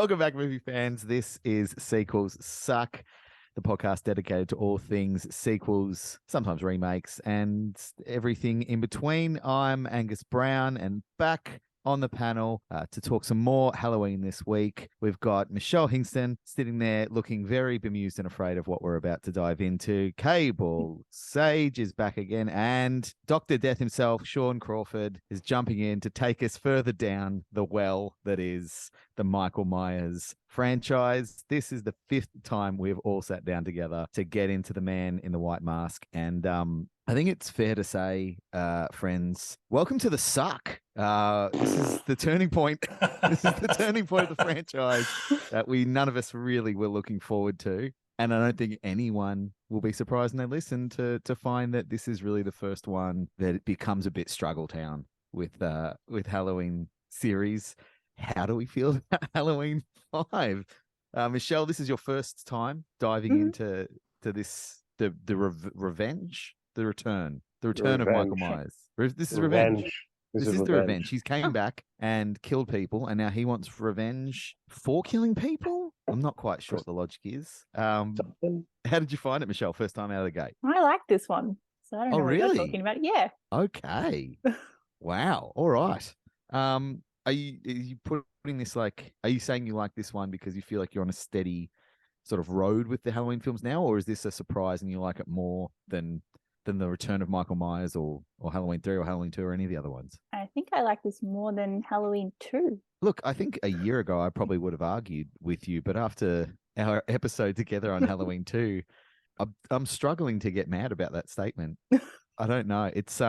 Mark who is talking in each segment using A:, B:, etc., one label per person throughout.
A: Welcome back, movie fans. This is Sequels Suck, the podcast dedicated to all things sequels, sometimes remakes, and everything in between. I'm Angus Brown, and back on the panel to talk some more Halloween this week, we've got Michelle Hingston sitting there looking very bemused and afraid of what we're about to dive into. Cable Sage is back again, and Dr. Death himself, Shaun Crawford, is jumping in to take us further down the well that is the Michael Myers franchise. This is the fifth time we've all sat down together to get into the man in the white mask. And I think it's fair to say, friends, welcome to the suck. This is the turning point. This is the turning point of the franchise that none of us really were looking forward to. And I don't think anyone will be surprised when they listen to find that this is really the first one that it becomes a bit struggle town with Halloween series. How do we feel about Halloween 5? Michelle, this is your first time diving into this, the revenge, the return of Michael Myers. This is revenge. This is the revenge. He's came back and killed people, and now he wants revenge for killing people. I'm not quite sure what the logic is. How did you find it, Michelle, first time out of the gate?
B: I like this one. So I don't know what you're talking about. Yeah.
A: Okay. Wow. All right. Are you putting this are you saying you like this one because you feel like you're on a steady sort of road with the Halloween films now, or is this a surprise and you like it more than the return of Michael Myers or Halloween 3 or Halloween 2 or any of the other ones?
B: I think I like this more than Halloween 2.
A: Look, I think a year ago I probably would have argued with you, but after our episode together on Halloween 2, I'm struggling to get mad about that statement. I don't know. It's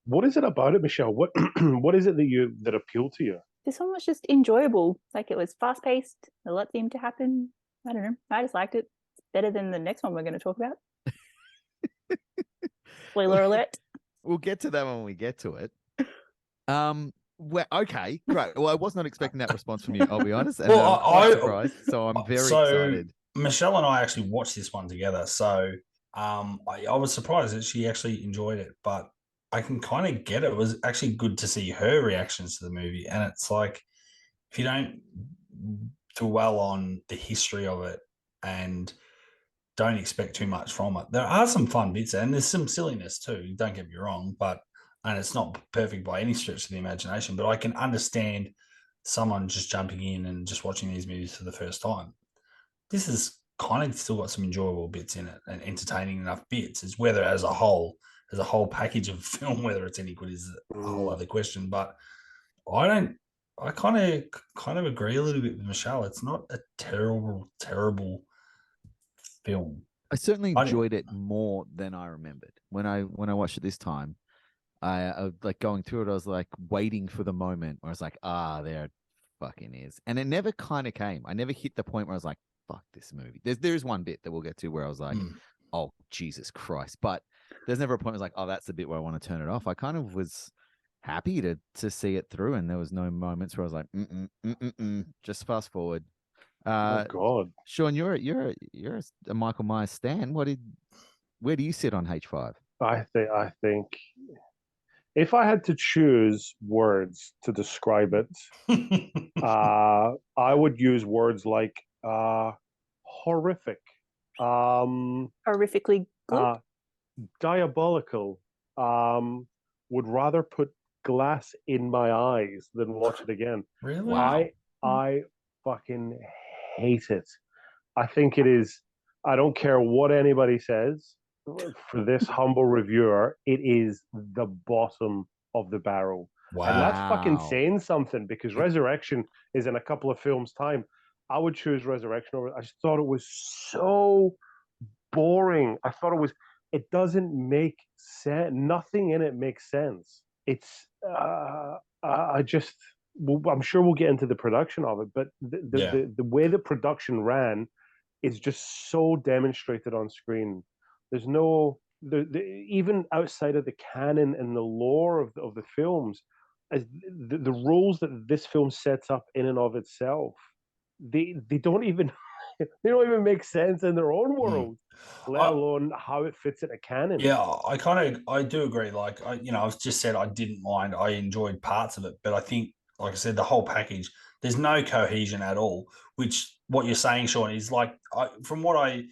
C: What is it about it, Michelle? What is it that appealed to you?
B: This one was just enjoyable. Like, it was fast paced. A lot seemed to happen. I don't know. I just liked it. It's better than the next one we're going to talk about. Spoiler alert.
A: We'll get to that when we get to it. Well, okay, great. Well, I was not expecting that response from you, I'll be honest. And I'm quite surprised, so I'm very excited.
D: Michelle and I actually watched this one together, so I was surprised that she actually enjoyed it, but I can kind of get it. It was actually good to see her reactions to the movie, and it's like, if you don't dwell on the history of it and don't expect too much from it, there are some fun bits, and there's some silliness too, don't get me wrong, and it's not perfect by any stretch of the imagination, but I can understand someone just jumping in and just watching these movies for the first time. This has kind of still got some enjoyable bits in it and entertaining enough bits. It's whether as a whole package of film, whether it's any good is a whole other question. But I kind of agree a little bit with Michelle. It's not a terrible film.
A: I certainly enjoyed it more than I remembered. When I watched it this time, I like going through it, I was like waiting for the moment where I was like, there it fucking is. And it never kind of came. I never hit the point where I was like, fuck this movie. There's one bit that we'll get to where I was like, oh, Jesus Christ. But there's never a point where I was like, oh, that's the bit where I want to turn it off. I kind of was happy to see it through, and there was no moments where I was like, just fast forward.
C: Oh God,
A: Shaun, you're a Michael Myers stan. Where do you sit on H5?
C: I think if I had to choose words to describe it, I would use words like horrific,
B: Horrifically good.
C: Diabolical. Would rather put glass in my eyes than watch it again.
D: Really? Wow.
C: I fucking hate it. I think it is. I don't care what anybody says. For this humble reviewer, it is the bottom of the barrel.
D: Wow.
C: And that's fucking saying something, because Resurrection is in a couple of films' time. I would choose Resurrection over. I just thought it was so boring. I thought it doesn't make sense. Nothing in it makes sense. It's I'm sure we'll get into the production of it, but the way the production ran is just so demonstrated on screen. There's no even outside of the canon and the lore of the films, as the rules that this film sets up in and of itself, they don't even make sense in their own world, let alone how it fits in a canon.
D: Yeah, I do agree. Like I've just said, I didn't mind. I enjoyed parts of it, but I think like I said, the whole package. There's no cohesion at all. Which what you're saying, Shaun, is like from what I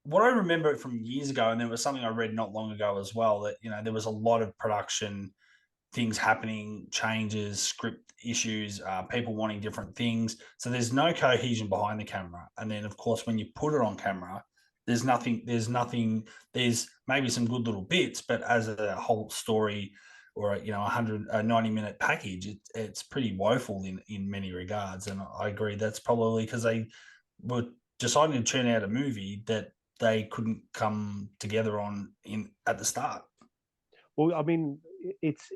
D: remember from years ago, and there was something I read not long ago as well, that there was a lot of production things happening, changes, script issues, people wanting different things. So there's no cohesion behind the camera. And then, of course, when you put it on camera, there's nothing. There's maybe some good little bits, but as a whole story or a 90-minute package, it's pretty woeful in many regards. And I agree that's probably because they were deciding to churn out a movie that they couldn't come together at the start.
C: Well, I mean, it's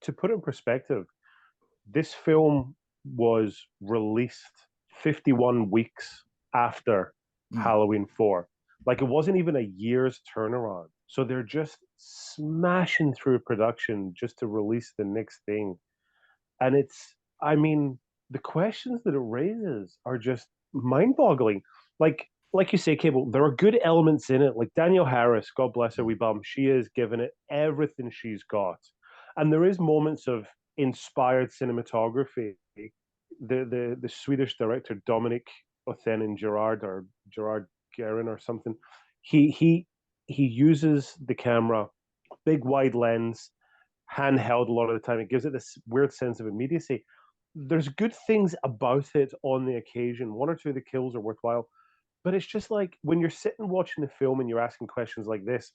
C: to put it in perspective, this film was released 51 weeks after Halloween 4. Like, it wasn't even a year's turnaround. So they're just smashing through production just to release the next thing. And the questions that it raises are just mind-boggling. Like you say, Cable, there are good elements in it. Like Danielle Harris, God bless her, we bum. She is giving it everything she's got, and there is moments of inspired cinematography. The Swedish director Dominic Othenin Gerard or Gerard Guerin or something, he uses the camera, big wide lens, handheld a lot of the time. It gives it this weird sense of immediacy. There's good things about it on the occasion. One or two of the kills are worthwhile. But it's just like when you're sitting watching the film and you're asking questions like this.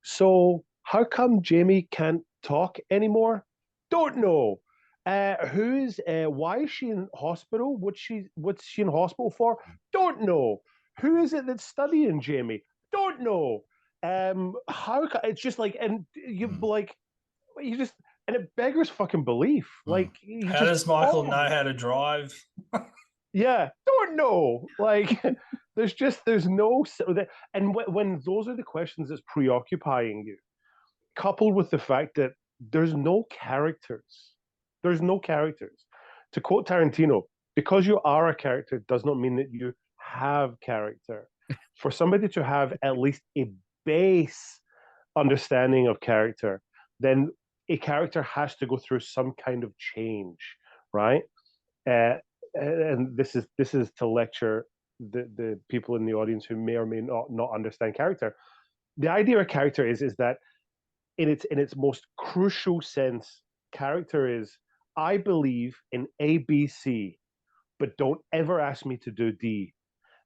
C: So how come Jamie can't talk anymore? Don't know. Why is she in hospital? What's she in hospital for? Don't know. Who is it that's studying Jamie? Don't know. It's just like, and you just, and it beggars fucking belief. Like,
D: how does Michael know how to drive?
C: Yeah, don't know. Like, there's no, and when those are the questions that's preoccupying you, coupled with the fact that there's no characters. There's no characters. To quote Tarantino, because you are a character does not mean that you have character. For somebody to have at least a base understanding of character, then a character has to go through some kind of change, right? And this is to lecture the people in the audience who may or may not understand character. The idea of character is that in its most crucial sense, character is, I believe in A, B, C, but don't ever ask me to do D.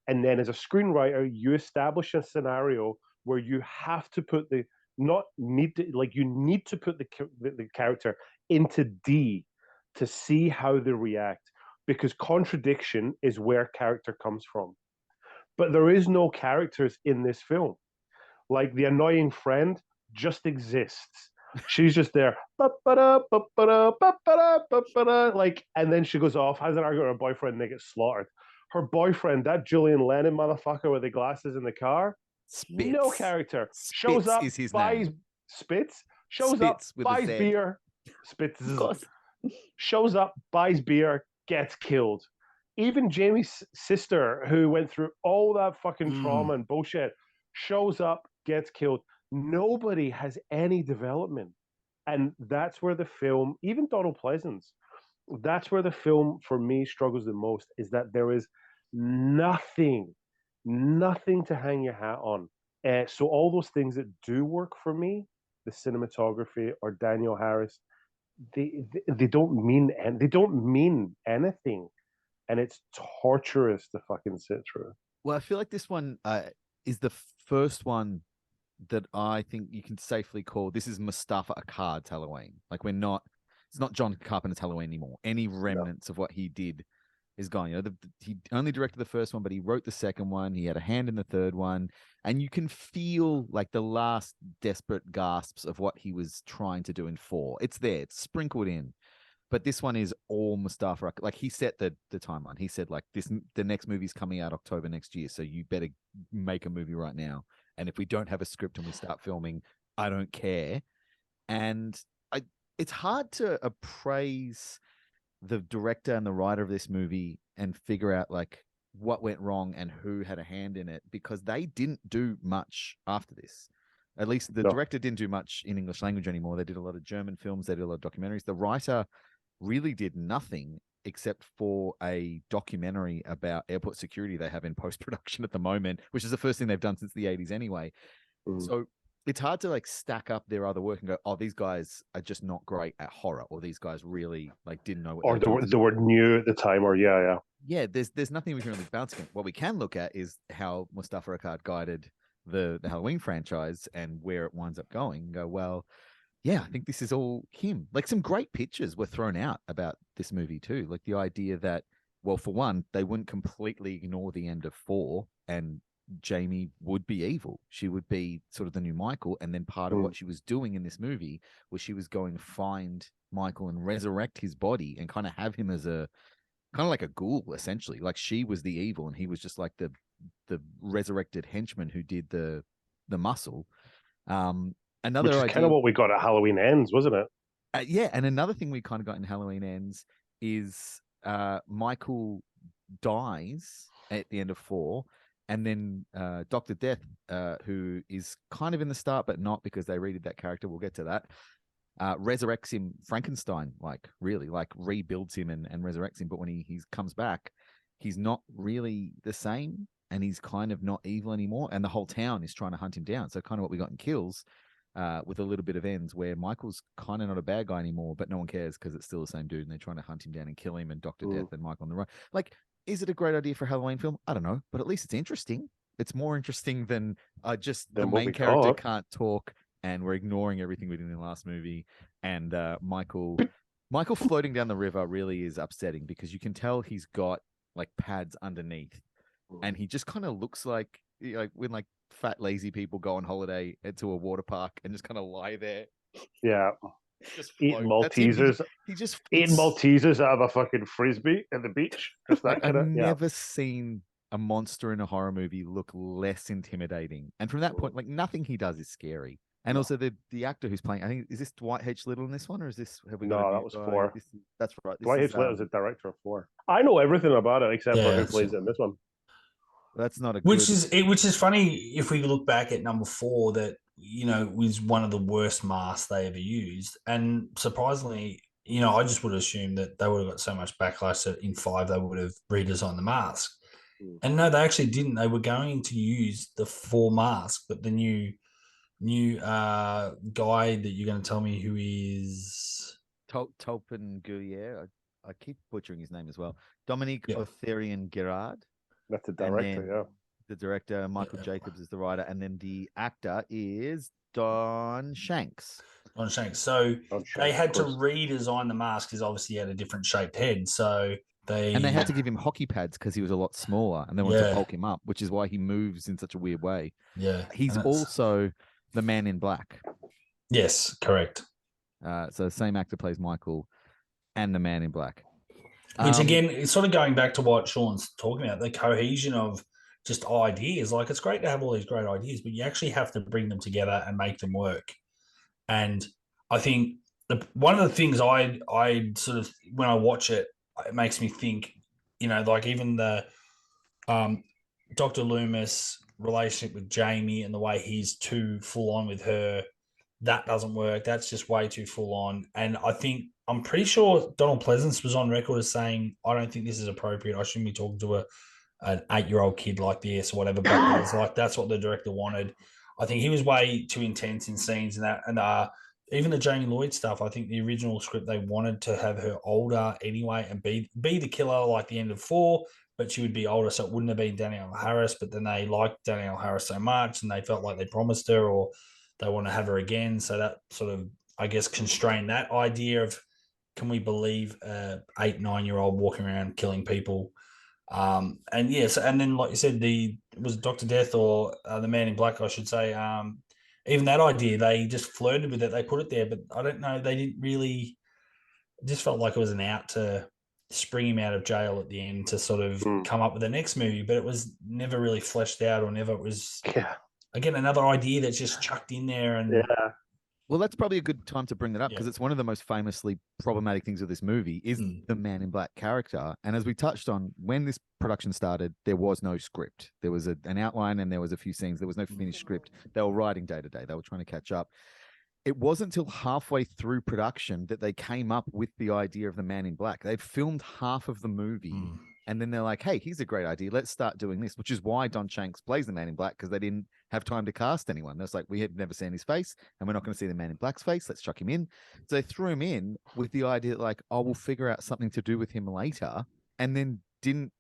C: And then as a screenwriter, you establish a scenario where you have to put you need to put the character into D to see how they react, because contradiction is where character comes from. But there is no characters in this film. Like, the annoying friend just exists. She's just there, like, and then she goes off, has an argument with her boyfriend, and they get slaughtered. Her boyfriend, that Julian Lennon motherfucker with the glasses in the car,
A: Spitz.
C: No character.
A: Spitz
C: shows up,
A: is his
C: buys
A: name.
C: Spitz, shows
A: Spitz
C: up,
A: with a
C: buys
A: Z.
C: beer. Spitz,
B: Of course.
C: shows up, buys beer, gets killed. Even Jamie's sister, who went through all that fucking trauma and bullshit, shows up, gets killed. Nobody has any development. And that's where the film, even Donald Pleasance, that's where the film for me struggles the most, is that there is nothing to hang your hat on. So all those things that do work for me, the cinematography or Daniel Harris, they don't mean anything, and it's torturous to fucking sit through.
A: Well, I feel like this one is the first one that I think you can safely call, this is Mustafa Akkad's Halloween. Like, it's not John Carpenter's Halloween anymore. Any remnants of what he did is gone. He only directed the first one, but he wrote the second one. He had a hand in the third one, and you can feel like the last desperate gasps of what he was trying to do in 4. It's there, it's sprinkled in. But this one is all Mustafa. Like, he set the timeline. He said, like, the next movie's coming out October next year, so you better make a movie right now. And if we don't have a script and we start filming, I don't care. And it's hard to appraise the director and the writer of this movie and figure out, like, what went wrong and who had a hand in it, because they didn't do much after this. At least the director didn't do much in English language anymore. They did a lot of German films. They did a lot of documentaries. The writer really did nothing except for a documentary about airport security they have in post-production at the moment, which is the first thing they've done since the 80s anyway. So it's hard to like stack up their other work and go, oh, these guys are just not great at horror, or these guys really like didn't know what
C: Or
A: they were doing.
C: they were new at the time, or
A: Yeah, there's nothing we can really bounce against. What we can look at is how Mustafa Akkad guided the Halloween franchise and where it winds up going and go, well, yeah, I think this is all him. Like some great pictures were thrown out about this movie too. Like the idea that, well, for one, they wouldn't completely ignore the end of 4 and Jamie would be evil. She would be sort of the new Michael. And then part of what she was doing in this movie was she was going to find Michael and resurrect his body and kind of have him as a kind of like a ghoul, essentially. Like she was the evil and he was just like the resurrected henchman who did the muscle. Another
C: which is
A: idea,
C: kind of what we got at Halloween Ends, wasn't it?
A: yeah, and another thing we kind of got in Halloween Ends is Michael dies at the end of 4, and then Dr. Death, who is kind of in the start but not because they redid that character, we'll get to that, resurrects him Frankenstein, like really, like rebuilds him and resurrects him. But when he comes back, he's not really the same, and he's kind of not evil anymore, and the whole town is trying to hunt him down. So kind of what we got in Kills, with a little bit of Ends, where Michael's kind of not a bad guy anymore, but no one cares because it's still the same dude, and they're trying to hunt him down and kill him, and Dr. Death and Michael on the run. Like, is it a great idea for a Halloween film? I don't know, but at least it's interesting. It's more interesting than just the main character can't talk, and we're ignoring everything we did in the last movie. And Michael floating down the river really is upsetting because you can tell he's got like pads underneath, and he just kind of looks like when like fat lazy people go on holiday to a water park and just kind of lie there.
C: Yeah.
A: Just
C: eating Maltesers.
A: He just
C: eating Maltesers out of a fucking frisbee at the beach. Just that kind of.
A: I've never seen a monster in a horror movie look less intimidating. And from that point, like nothing he does is scary. And also the actor who's playing, I think, is this Dwight H. Little in this one, or is this? Have we got
C: that was 4.
A: That's right.
C: Dwight H. Little is the director of 4. I know everything about it except for who plays in this one.
A: That's not a
D: which is funny if we look back at number 4, that was one of the worst masks they ever used, and surprisingly, I just would assume that they would have got so much backlash that in 5 they would have redesigned the mask, and no, they actually didn't. They were going to use the 4 mask, but the new guy that you're going to tell me who is
A: Topin Guyer. I keep butchering his name as well. Dominique Otharian Gerard.
C: That's the director, yeah.
A: The director, Michael Jacobs, is the writer, and then the actor is Don Shanks.
D: So they had to redesign the mask because obviously he had a different shaped head. So they
A: had to give him hockey pads because he was a lot smaller, and they wanted to bulk him up, which is why he moves in such a weird way.
D: Yeah,
A: he's also the Man in Black.
D: Yes, correct.
A: So the same actor plays Michael and the Man in Black.
D: Which again, it's sort of going back to what Shaun's talking about, the cohesion of just ideas. Like, it's great to have all these great ideas, but you actually have to bring them together and make them work. And I think one of the things I sort of, when I watch it, it makes me think, like even the Dr. Loomis relationship with Jamie and the way he's too full on with her, that doesn't work. That's just way too full on. And I'm pretty sure Donald Pleasance was on record as saying, I don't think this is appropriate. I shouldn't be talking to an 8-year-old kid like this or whatever. But it's like, that's what the director wanted. I think he was way too intense in scenes and that. And even the Jamie Lloyd stuff, I think the original script, they wanted to have her older anyway and be the killer like the end of 4, but she would be older. So it wouldn't have been Danielle Harris, but then they liked Danielle Harris so much and they felt like they promised her or they want to have her again. So that sort of, I guess, constrained that idea of, can we believe a 8-9-year-old walking around killing people? And yes, and then like you said, was Dr. Death or the Man in Black, I should say. Even that idea, they just flirted with it. They put it there, but I don't know. They didn't really. It just felt like it was an out to spring him out of jail at the end to sort of come up with the next movie, but it was never really fleshed out or never was.
C: Yeah.
D: Again, another idea that's just chucked in there and.
C: Yeah.
A: Well, that's probably a good time to bring that up because it's one of the most famously problematic things of this movie is the Man in Black character. And as we touched on, when this production started, there was no script. There was an outline and there was a few scenes. There was no finished script. They were writing day to day. They were trying to catch up. it wasn't until halfway through production that they came up with the idea of the Man in Black. They'd filmed half of the movie. And then they're like, hey, here's a great idea. Let's start doing this, which is why Don Shanks plays the Man in Black, because they didn't have time to cast anyone. It's like, we had never seen his face and we're not going to see the Man in Black's face. Let's chuck him in. So they threw him in with the idea that, like, oh, we'll figure out something to do with him later, and then didn't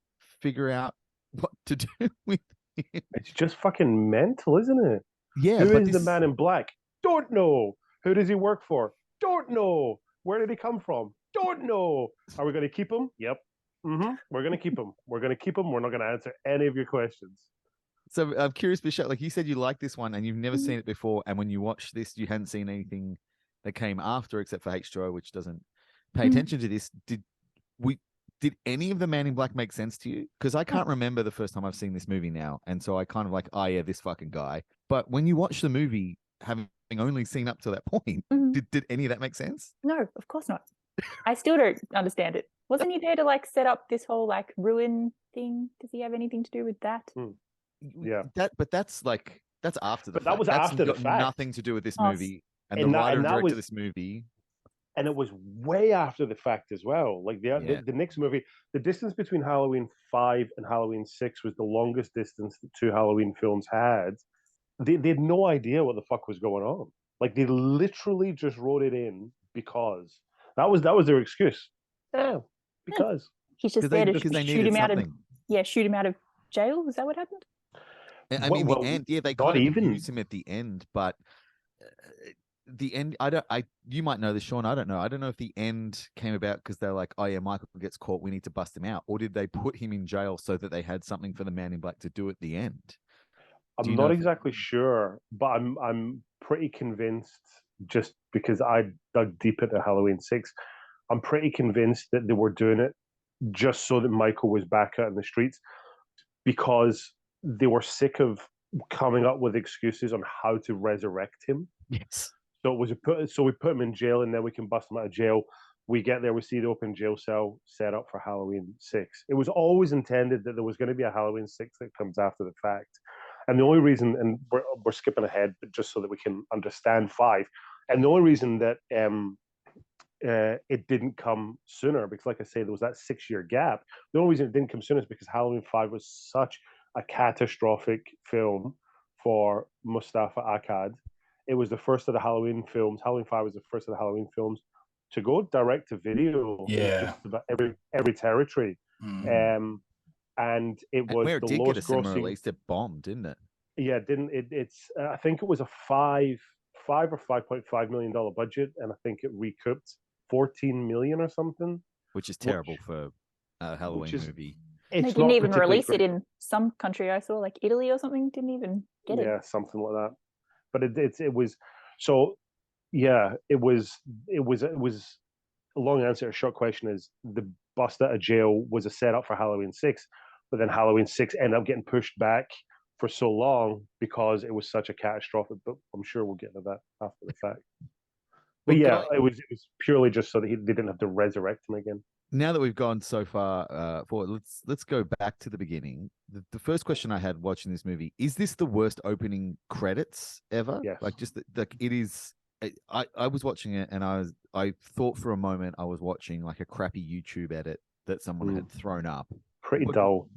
A: figure out what to do with him.
C: It's just fucking mental, isn't it?
A: Yeah.
C: Who is the Man in Black? Don't know. Who does he work for? Don't know. Where did he come from? Don't know. Are we going to keep him? Yep. We're going to keep him. We're going to keep him. We're not going to answer any of your questions.
A: So I'm curious, Bishop, like you said, you like this one and you've never seen it before. And when you watched this, you hadn't seen anything that came after except for H2O, which doesn't pay attention to this. Did any of the Man in Black make sense to you? Because I can't remember the first time I've seen this movie now. And so I kind of like, oh yeah, this fucking guy. But when you watch the movie, having only seen up to that point, did any of that make sense?
B: No, of course not. I still don't understand it. Wasn't he there to like set up this whole like ruin thing? Does he have anything to do with that?
C: Yeah.
A: That's after the fact.
C: That was
A: That's
C: after the
A: got
C: fact.
A: nothing to do with this movie. And the
C: that-
A: writer
C: and
A: and
C: that
A: director
C: was-
A: of this movie.
C: And it was way after the fact as well. Like the next movie, the distance between Halloween 5 and Halloween 6 was the longest distance that two Halloween films had. They had no idea what the fuck was going on. Like they literally just wrote it in because that was their excuse. Yeah, because
B: He's just there to
A: because they
B: shoot
A: needed
B: him out of
A: something.
B: shoot him out of jail. Is that what happened?
A: I mean,
C: Well,
A: the end, yeah, they
C: not
A: kind of
C: even.
A: use him at the end, but the end, you might know this, Shaun. I don't know. I don't know if the end came about because they're like, oh yeah, Michael gets caught, we need to bust him out, or did they put him in jail so that they had something for the Man in Black to do at the end?
C: I'm not exactly sure, but I'm pretty convinced, just because I dug deep into Halloween 6, I'm pretty convinced that they were doing it just so that Michael was back out in the streets, because they were sick of coming up with excuses on how to resurrect him.
A: Yes.
C: So we put him in jail, and then we can bust him out of jail. We get there, we see the open jail cell set up for Halloween 6. It was always intended that there was going to be a Halloween 6 that comes after the fact. And the only reason, and we're skipping ahead, but just so that we can understand 5, and the only reason that it didn't come sooner, because like I say, there was that 6-year gap. The only reason it didn't come sooner is because Halloween 5 was such a catastrophic film for Mustafa Akkad. It was the first of the Halloween films. Halloween 5 was the first of the Halloween films to go direct to video.
D: Yeah.
C: Just about every territory. And it was
A: where it
C: the
A: did get a
C: lowest
A: cinema
C: grossing.
A: release, it bombed, didn't it?
C: Yeah, it didn't. It's I think it was a $5 or $5.5 million budget, and I think it recouped 14 million or something.
A: Which is terrible for a Halloween movie.
B: They
C: It's
B: didn't
C: not
B: even
C: particularly
B: release it
C: great.
B: in some country I saw, like Italy or something. Didn't even get it.
C: Yeah, something like that. But it was so. Yeah, it was a long answer. A short question is the bust out of jail was a setup for Halloween 6, but then Halloween 6 ended up getting pushed back for so long because it was such a catastrophic. But I'm sure we'll get to that after the fact. But yeah, it was purely just so that they didn't have to resurrect him again.
A: Now that we've gone so far forward, let's go back to the beginning. The first question I had watching this movie, is this the worst opening credits ever?
C: Yes.
A: Like like it is. I was watching it and I thought for a moment I was watching like a crappy YouTube edit that someone had thrown up.
C: Pretty dull.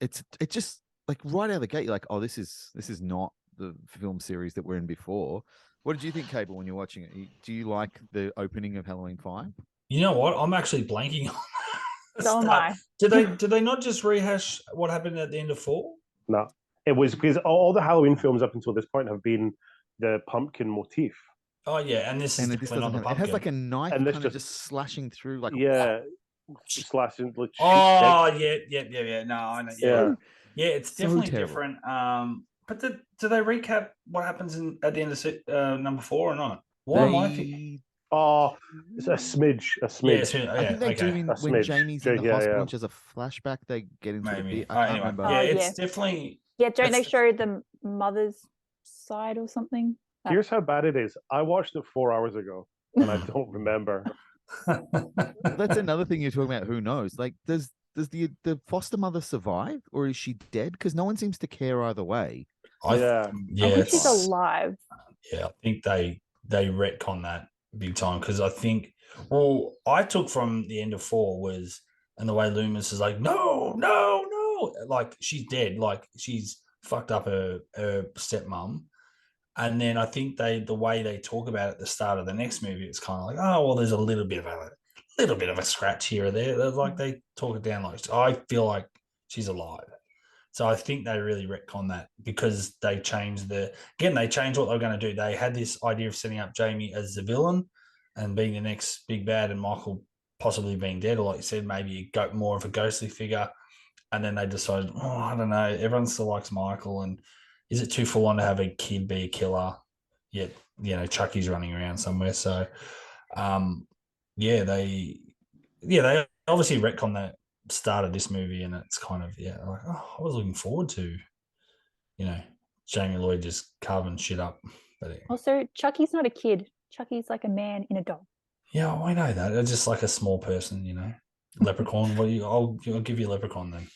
A: It just like right out of the gate, you're like, oh, this is not the film series that we're in before. What did you think, Cable, when you're watching it? Do you like the opening of Halloween 5?
D: You know what? I'm actually blanking on that.
B: So am I.
D: Did they not just rehash what happened at the end of 4?
C: No, it was because all the Halloween films up until this point have been the pumpkin motif.
D: Oh yeah, and this is definitely not the pumpkin.
A: It has like a knife
C: And this
A: kind of just slashing through, like
C: slashing. Like,
D: oh yeah. No, I know. Yeah, it's
A: So
D: definitely
A: terrible.
D: different. But do they recap what happens at the end of number 4 or not? Why am I thinking?
C: Oh, it's a smidge.
A: I think they do when Jamie's in the hospital and she has a flashback. They get into the bit. I can't remember.
D: Yeah, it's definitely.
B: Yeah, don't they show the mother's side or something?
C: Here's how bad it is. I watched it 4 hours ago, and I don't remember.
A: That's another thing you're talking about. Who knows? Like, does the foster mother survive, or is she dead? Because no one seems to care either way.
C: Yeah,
B: I think she's alive.
D: Yeah, I think they they retcon that big time because I think, well, I took from the end of 4 was, and the way Loomis is like, no, no, no, like she's dead, like she's fucked up her stepmom. And then I think the way they talk about it at the start of the next movie, it's kind of like, oh, well, there's a little bit of a scratch here or there. They're like they talk it down like I feel like she's alive. So I think they really retcon that because they changed what they were going to do. They had this idea of setting up Jamie as the villain and being the next big bad, and Michael possibly being dead, or like you said, maybe more of a ghostly figure. And then they decided, I don't know, everyone still likes Michael, and is it too full on to have a kid be a killer? Yet, Chucky's running around somewhere. So, they obviously retcon that start of this movie, and it's kind of like, I was looking forward to, Jamie Lloyd just carving shit up. But
B: Also, Chucky's not a kid. Chucky's like a man in a doll.
D: Yeah, I know that. It's just like a small person, Leprechaun. I'll give you a Leprechaun then.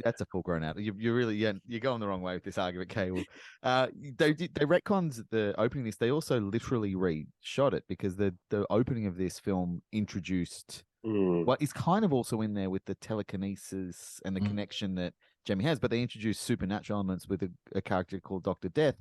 A: That's a full grown adult. You're really you're going the wrong way with this argument, Cable. They retconned the opening of this. They also literally reshot it because the opening of this film introduced what is kind of also in there with the telekinesis and the connection that Jamie has, but they introduced supernatural elements with a character called Dr. Death,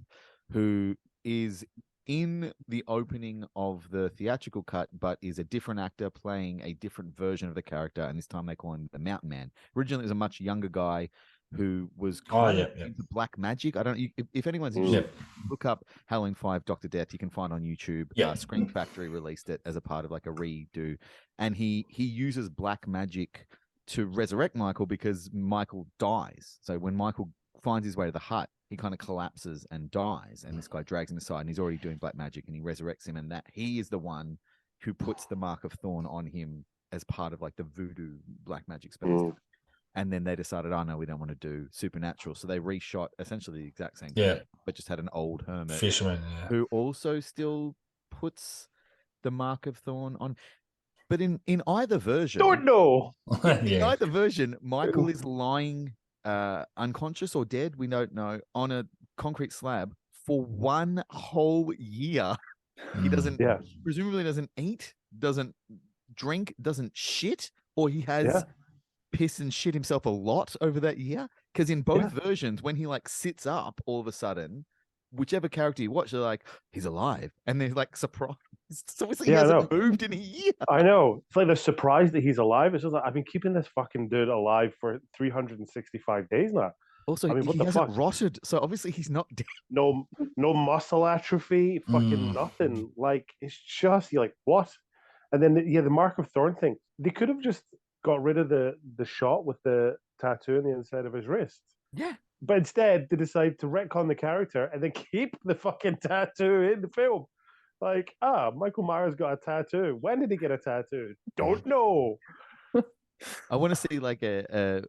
A: who is in the opening of the theatrical cut, but is a different actor playing a different version of the character, and this time they call him the Mountain Man. Originally, it was a much younger guy who was kind of into black magic. I don't know if anyone's interested. Look up Halloween 5 Dr. Death. You can find on YouTube. Scream Factory released it as a part of like a redo, and he uses black magic to resurrect Michael because Michael dies. So when Michael finds his way to the hut, he kind of collapses and dies, and this guy drags him aside, and he's already doing black magic, and he resurrects him, and that he is the one who puts the mark of Thorn on him as part of like the voodoo black magic spells. And then they decided, oh no, we don't want to do supernatural, so they reshot essentially the exact same thing, but just had an old hermit
D: fisherman
A: who also still puts the mark of Thorn on. But in either version,
C: don't know.
A: In either version, Michael is lying unconscious or dead, we don't know, on a concrete slab for one whole year. He doesn't presumably doesn't eat, doesn't drink, doesn't shit, or he has piss and shit himself a lot over that year. Because in both versions, when he like sits up, all of a sudden, whichever character you watch, they're like, he's alive, and they're like surprised. So obviously he hasn't moved in a year.
C: I know. It's like they're surprised that he's alive. It's just like, I've been keeping this fucking dude alive for 365 days now.
A: Also, what he hasn't rotted, so obviously he's not dead.
C: No muscle atrophy, fucking nothing. Like, it's just, you're like, what? And then, the Mark of Thorn thing. They could have just got rid of the shot with the tattoo on the inside of his wrist.
A: Yeah.
C: But instead, they decide to retcon the character and then keep the fucking tattoo in the film. Like, Michael Myers got a tattoo. When did he get a tattoo? Don't know.
A: I want to see like a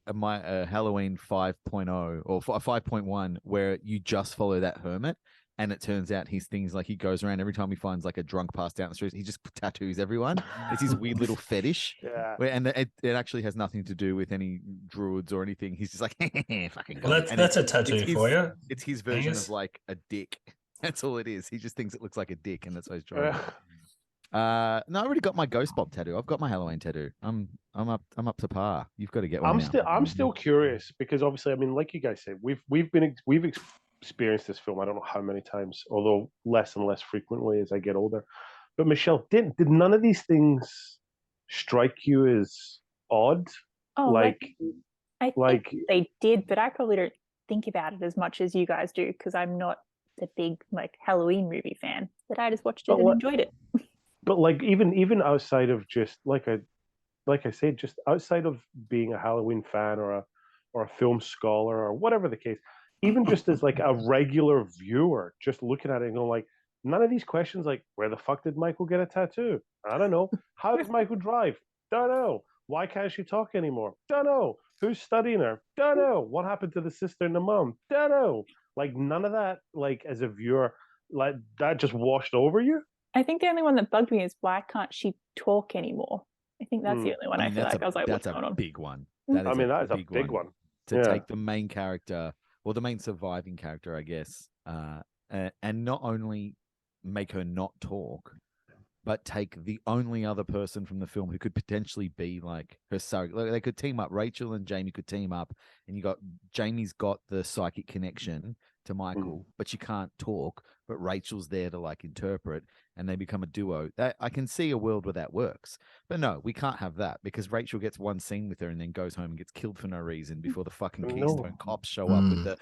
A: Halloween 5.0 or 5.1 where you just follow that hermit, and it turns out his things like he goes around every time he finds like a drunk passed out in the streets, he just tattoos everyone. It's his weird little fetish. And it actually has nothing to do with any druids or anything. He's just like, fucking.
D: Well, that's a tattoo for you.
A: It's his version of like a dick. That's all it is. He just thinks it looks like a dick, and that's why he's drawing. No, I already got my Ghost Bob tattoo. I've got my Halloween tattoo. I'm up to par. You've got to get one.
C: I'm still curious because obviously, I mean, like you guys said, we've experienced this film. I don't know how many times, although less and less frequently as I get older. But Michelle, did none of these things strike you as odd?
B: Oh, I think they did, but I probably don't think about it as much as you guys do because I'm not the big like Halloween movie fan. But I just watched it and enjoyed it.
C: But like even outside of just like I said, just outside of being a Halloween fan or a film scholar or whatever the case, even just as like a regular viewer, just looking at it and going like, none of these questions like, where the fuck did Michael get a tattoo? I don't know. How does Michael drive? Don't know. Why can't she talk anymore? Don't know. Who's studying her? Don't know. What happened to the sister and the mom? Don't know. Like none of that, like as a viewer, like that just washed over you.
B: I think the only one that bugged me is why can't she talk anymore? I think that's the only one I feel like I was like, what's going on?
A: That's a big one.
C: That is a big one.
A: To take the main character, or the main surviving character, I guess, and not only make her not talk, but take the only other person from the film who could potentially be like her surrogate. Like, they could team up. Rachel and Jamie could team up, and Jamie's got the psychic connection to Michael, but she can't talk. But Rachel's there to like interpret, and they become a duo. That I can see a world where that works. But no, we can't have that because Rachel gets one scene with her and then goes home and gets killed for no reason before the fucking Keystone cops show up with the.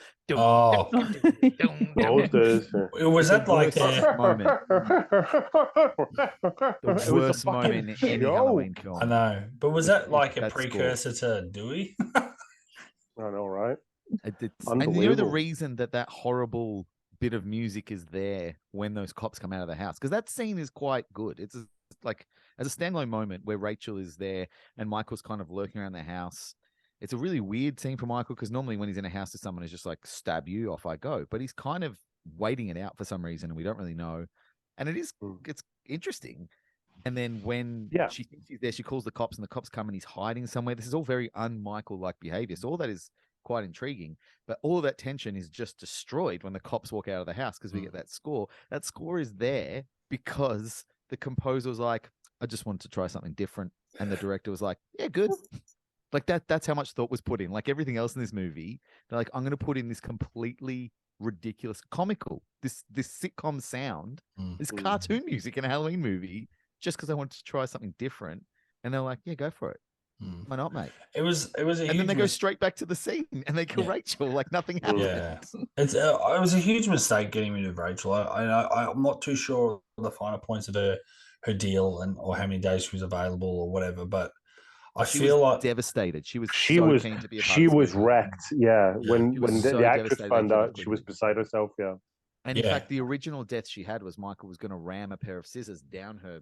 D: Was that like
A: the moment? The worst moment in any Halloween film.
D: I know, but was that like a precursor to Dewey?
C: I know, right?
A: And you know the reason that horrible bit of music is there when those cops come out of the house, because that scene is quite good. It's like as a standalone moment where Rachel is there and Michael's kind of lurking around the house. It's a really weird scene for Michael because normally when he's in a house to someone, he's just like, stab you, off I go. But he's kind of waiting it out for some reason, and we don't really know. And it's interesting. And then when she thinks he's there, she calls the cops, and the cops come and he's hiding somewhere. This is all very un-Michael-like behavior. So all that is quite intriguing. But all of that tension is just destroyed when the cops walk out of the house because we get that score. That score is there because the composer was like, I just wanted to try something different. And the director was like, yeah, good. Like that's how much thought was put in. Like everything else in this movie, they're like, I'm going to put in this completely ridiculous, comical, this sitcom sound, this cartoon music in a Halloween movie, just because I wanted to try something different. And they're like, yeah, go for it. Why not, mate?
D: It was a
A: and then they go straight back to the scene and they kill Rachel like nothing happened.
D: Yeah, it was a huge mistake getting rid of Rachel. I'm not too sure the finer points of her deal or how many days she was available or whatever, but she feel like
A: devastated. She was
C: keen to be a part of was wrecked. Yeah, when the actress found out, she was beside herself. Yeah.
A: And in fact, the original death she had was Michael was going to ram a pair of scissors down her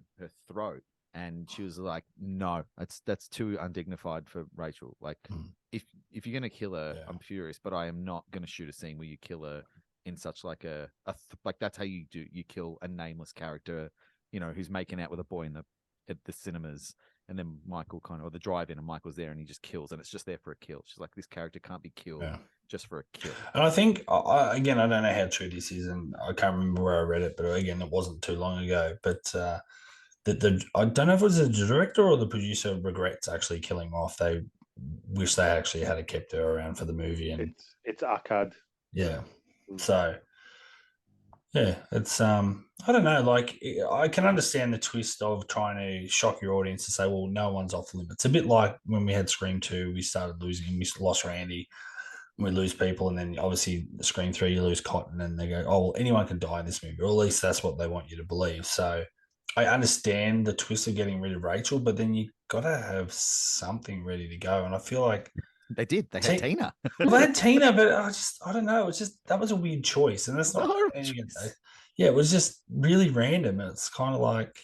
A: throat. And she was like, no, that's too undignified for Rachel. Like, if you're going to kill her, I'm furious, but I am not going to shoot a scene where you kill her in such like like that's how you kill a nameless character, who's making out with a boy at the cinemas. And then Michael or the drive-in, and Michael's there and he just kills, and it's just there for a kill. She's like, this character can't be killed just for a kill.
D: And I think, again, I don't know how true this is, and I can't remember where I read it, but again, it wasn't too long ago. But I don't know if it was the director or the producer regrets actually killing her off. They wish they actually had kept her around for the movie. And
C: it's Akkad.
D: Yeah. So yeah, it's I don't know. Like, I can understand the twist of trying to shock your audience to say, well, no one's off limits. A bit like when we had Scream 2, we started losing. We lost Randy. We lose people, and then obviously Scream 3, you lose Cotton, and they go, oh, well, anyone can die in this movie, or at least that's what they want you to believe. So I understand the twist of getting rid of Rachel, but then you got to have something ready to go. And I feel like
A: they did. They had Tina.
D: Well, they had Tina, but I don't know. It's just that was a weird choice, and that's not. Yeah, it was just really random. And it's kind of like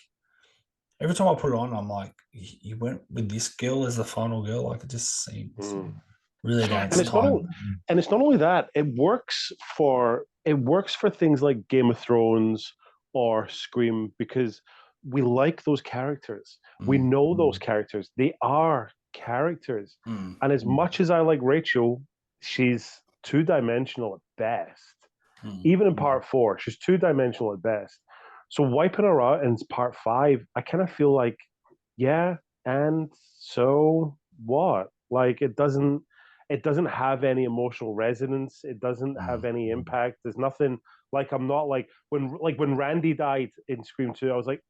D: every time I put it on, I'm like, you went with this girl as the final girl. Like, it just seems really against time.
C: And it's not only that; it works for things like Game of Thrones or Scream because we like those characters. We know those characters. They are characters. And as much as I like Rachel, she's two-dimensional at best. Even in part 4, she's two-dimensional at best. So wiping her out in part 5, I kind of feel like, yeah, and so what? Like, it doesn't have any emotional resonance. It doesn't have any impact. There's nothing. Like, I'm not like when Randy died in Scream 2, I was like,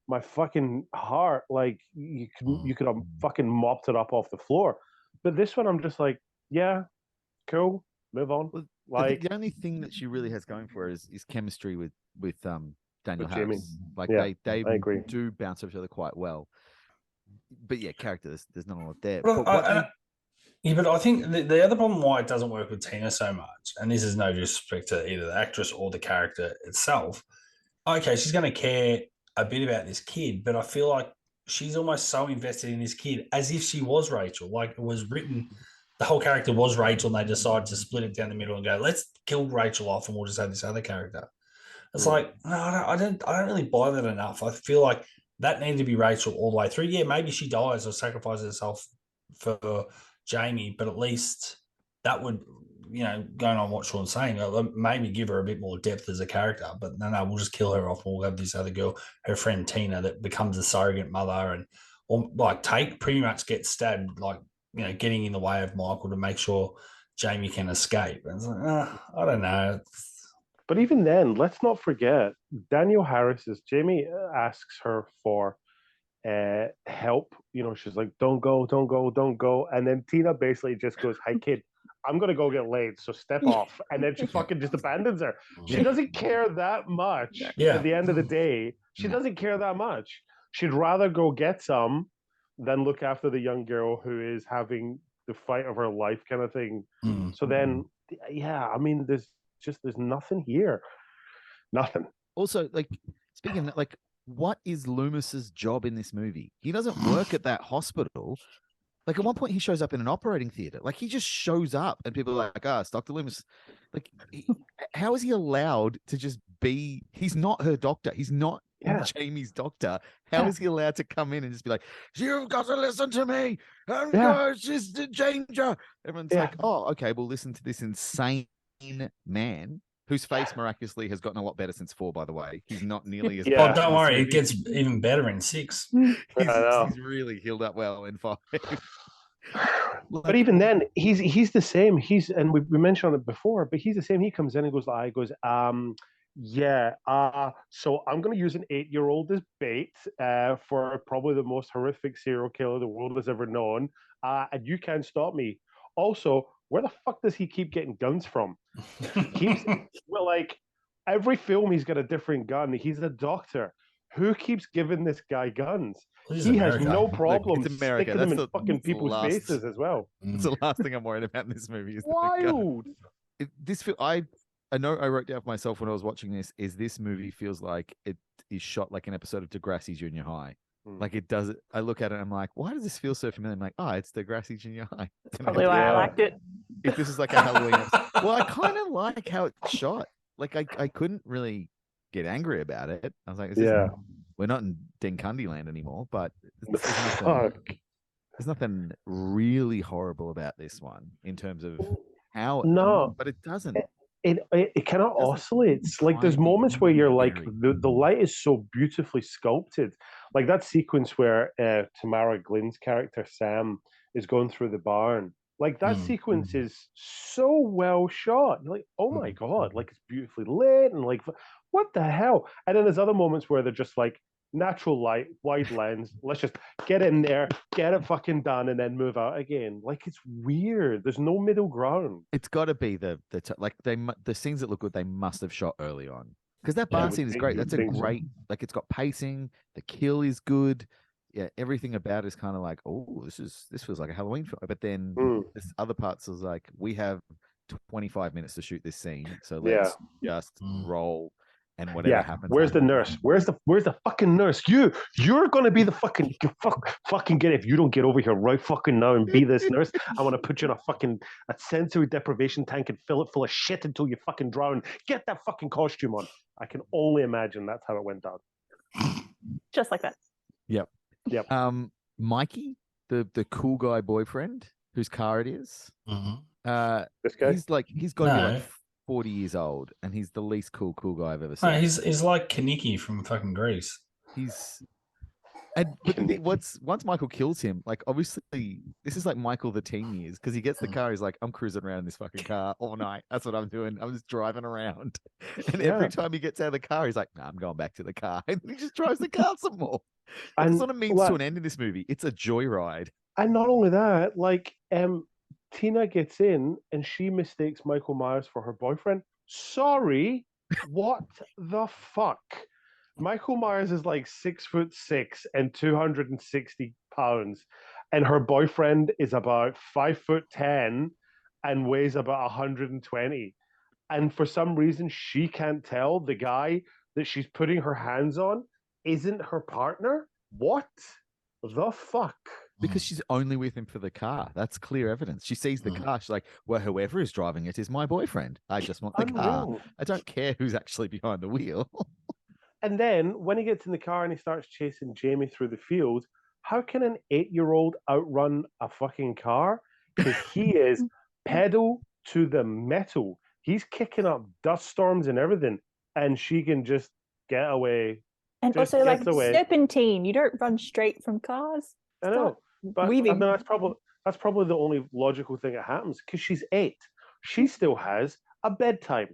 C: my fucking heart. Like, you could have fucking mopped it up off the floor. But this one, I'm just like, yeah, cool, move on.
A: Well,
C: like,
A: the only thing that she really has going for her is chemistry with Daniel Harris. Like, they do bounce off each other quite well. But yeah, character, there's not a lot there.
D: But I think the other problem why it doesn't work with Tina so much, and this is no disrespect to either the actress or the character itself, okay, she's going to care a bit about this kid, but I feel like she's almost so invested in this kid as if she was Rachel. Like, it was written, the whole character was Rachel, and they decided to split it down the middle and go, let's kill Rachel off and we'll just have this other character. It's like, no, I don't really buy that enough. I feel like that needed to be Rachel all the way through. Yeah, maybe she dies or sacrifices herself for Jamie, but at least that would going on what Sean's saying, maybe give her a bit more depth as a character. But no, we'll just kill her off. We'll have this other girl, her friend Tina, that becomes a surrogate mother, and or like pretty much gets stabbed, like getting in the way of Michael to make sure Jamie can escape. And it's like, I don't know.
C: But even then, let's not forget Daniel Harris's Jamie asks her for help. She's like, "Don't go, don't go, don't go," and then Tina basically just goes, "Hey kid, I'm gonna go get laid, so step off." And then she fucking just abandons her. She doesn't care that much. At the end of the day, she doesn't care that much. She'd rather go get some than look after the young girl who is having the fight of her life, kind of thing. So then, I mean, there's nothing here, nothing.
A: Also, like, speaking of, like, what is Loomis's job in this movie? He doesn't work at that hospital. Like, at one point he shows up in an operating theater. Like, he just shows up and people are like, it's Dr. Loomis. Like, how is he allowed to just be? He's not her doctor. He's not Jamie's doctor. How is he allowed to come in and just be like, "You've got to listen to me. She's the danger." Everyone's like, "Oh, okay, we'll listen to this insane man whose face miraculously has gotten a lot better since 4, by the way. He's not nearly as
D: bad. Oh, don't worry, it gets even better in 6.
A: He's really healed up well in 5.
C: But even then, he's the same. And we mentioned it before, but he's the same. He comes in and goes, so I'm going to use an 8-year-old as bait for probably the most horrific serial killer the world has ever known, and you can't stop me. Also, where the fuck does he keep getting guns from? Every film he's got a different gun. He's a doctor. Who keeps giving this guy guns? He has no problem sticking them in fucking people's faces as well.
A: It's the last thing I'm worried about in this movie. Is
C: wild.
A: I know I wrote down for myself when I was watching this, this movie feels like it is shot like an episode of Degrassi Junior High. Like it does. I look at it and I'm like, why does this feel so familiar? I'm like, it's Degrassi Junior High.
B: That's probably why I liked it.
A: If this is like a Halloween episode. Well, I kind of like how it's shot. Like I couldn't really get angry about it. I was like, we're not in Denkundi land anymore, but there's nothing really horrible about this one in terms of how.
C: No,
A: but it doesn't.
C: It kind of oscillates. Like there's moments where you're like the light is so beautifully sculpted. Like that sequence where Tamara Glynn's character Sam is going through the barn. Like that sequence is so well shot. You're like, oh my god, like it's beautifully lit and like what the hell? And then there's other moments where they're just like natural light, wide lens. Let's just get in there, get it fucking done, and then move out again. Like it's weird. There's no middle ground.
A: It's got to be the scenes that look good. They must have shot early on because that barn scene is great. That's a great like it's got pacing. The kill is good. Yeah, everything about it is kind of like, this feels like a Halloween film. But then there's other parts is like we have 25 minutes to shoot this scene, so let's just roll. And whatever happens.
C: Where's the nurse? Where's the fucking nurse? You're gonna be the fucking get it. If you don't get over here right fucking now and be this nurse, I want to put you in a sensory deprivation tank and fill it full of shit until you fucking drown. Get that fucking costume on. I can only imagine that's how it went down.
B: Just like that.
A: Yep. Mikey, the cool guy boyfriend whose car it is.
C: This guy.
A: He's got to be like 40 years old, and he's the least cool guy I've ever seen.
D: No, he's like Kaniki from fucking Greece.
A: Once Michael kills him, like obviously this is like Michael the teen years because he gets the car. He's like, I'm cruising around in this fucking car all night. That's what I'm doing. I'm just driving around, and every time he gets out of the car, he's like, I'm going back to the car, and he just drives the car some more. That's what it means to an end in this movie. It's a joyride.
C: And not only that, like Tina gets in and she mistakes Michael Myers for her boyfriend. Sorry, what the fuck? Michael Myers is like 6'6" and 260 pounds, and her boyfriend is about 5'10" and weighs about 120. And for some reason, she can't tell the guy that she's putting her hands on isn't her partner. What the fuck?
A: Because she's only with him for the car. That's clear evidence. She sees the car. She's like, well, whoever is driving it is my boyfriend. I just want the car. I don't care who's actually behind the wheel.
C: And then when he gets in the car and he starts chasing Jamie through the field, how can an 8-year-old outrun a fucking car? Because he is pedal to the metal. He's kicking up dust storms and everything, and she can just get away.
B: And
C: just
B: also, like
C: gets away.
B: serpentine, you don't run straight from cars.
C: I know, but
B: weaving.
C: I mean, that's probably the only logical thing that happens because she's 8. She still has a bedtime,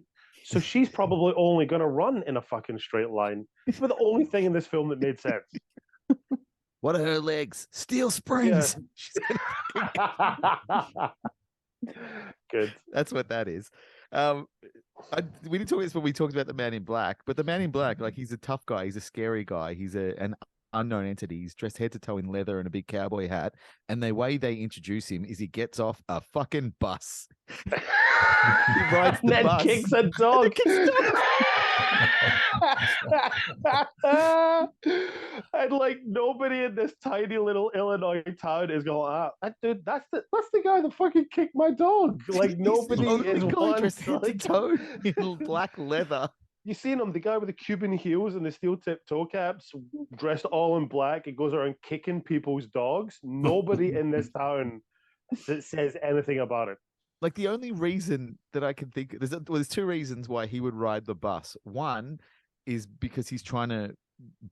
C: so she's probably only going to run in a fucking straight line. It's the only thing in this film that made sense.
A: What are her legs? Steel springs.
C: Yeah. Good.
A: That's what that is. We didn't talk about this when we talked about the Man in Black, but the Man in Black, like, he's a tough guy. He's a scary guy. He's an unknown entity. He's dressed head to toe in leather and a big cowboy hat. And the way they introduce him is he gets off a fucking bus. He rides the
C: then
A: bus.
C: Kicks a dog. And like nobody in this tiny little Illinois town is going, dude, that's the guy that fucking kicked my dog. Like nobody is
A: dressed head to toe in black leather.
C: You seen him, the guy with the Cuban heels and the steel-tip toe caps, dressed all in black. He goes around kicking people's dogs. Nobody in this town says anything about it.
A: Like, the only reason that I can think, there's 2 reasons why he would ride the bus. One is because he's trying to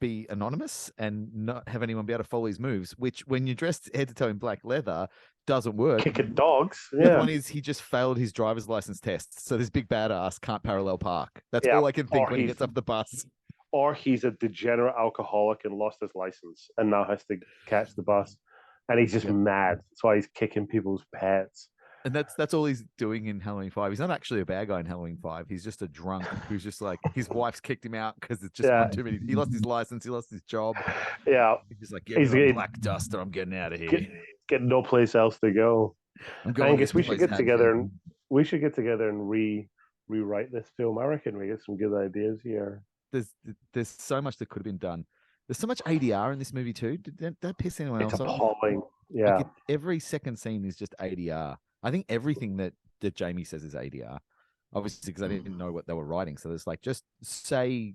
A: be anonymous and not have anyone be able to follow his moves, which when you're dressed head to toe in black leather doesn't work.
C: Kicking dogs.
A: The other one is he just failed his driver's license test. So this big badass can't parallel park. That's all I can think when he gets off the bus.
C: Or he's a degenerate alcoholic and lost his license and now has to catch the bus. And he's just mad. That's why he's kicking people's pets.
A: And that's all he's doing in Halloween 5. He's not actually a bad guy in Halloween 5. He's just a drunk who's just like, his wife's kicked him out because it's just one too many. He lost his license. He lost his job.
C: Yeah.
A: He's just like, he's a black dust or I'm getting out of here.
C: Get no place else to go. Angus, we should get together and rewrite this film. I reckon we get some good ideas here.
A: There's so much that could have been done. There's so much ADR in this movie too. Did that piss anyone else off?
C: It's appalling. Yeah.
A: Like every second scene is just ADR. I think everything that Jamie says is ADR, obviously, because I didn't know what they were writing. So there's like, just say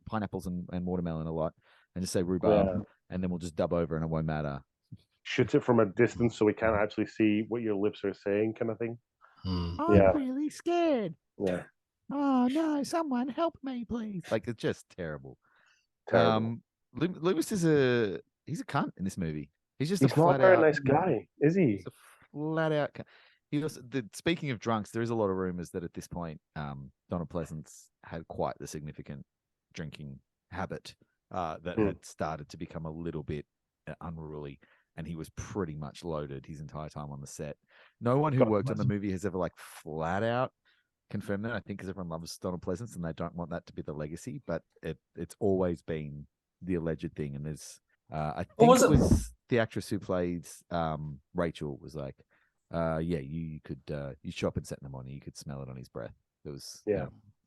A: pineapples and watermelon a lot, and just say rhubarb, and then we'll just dub over and it won't matter.
C: Shoots it from a distance so we can't actually see what your lips are saying, kind of thing.
A: I'm really scared.
C: Yeah.
A: Oh no! Someone help me, please! Like, it's just terrible. Lewis is he's a cunt in this movie. He's
C: not a very nice guy, is he?
A: He's a flat out. He also, speaking of drunks, there is a lot of rumors that at this point, Donald Pleasance had quite the significant drinking habit that had started to become a little bit unruly, and he was pretty much loaded his entire time on the set. No one who worked on the movie has ever like flat out confirmed that. I think because everyone loves Donald Pleasance and they don't want that to be the legacy, but it's always been the alleged thing. And there's I think it was the actress who plays Rachel was like, you could you show up and set in the morning, you could smell it on his breath. There was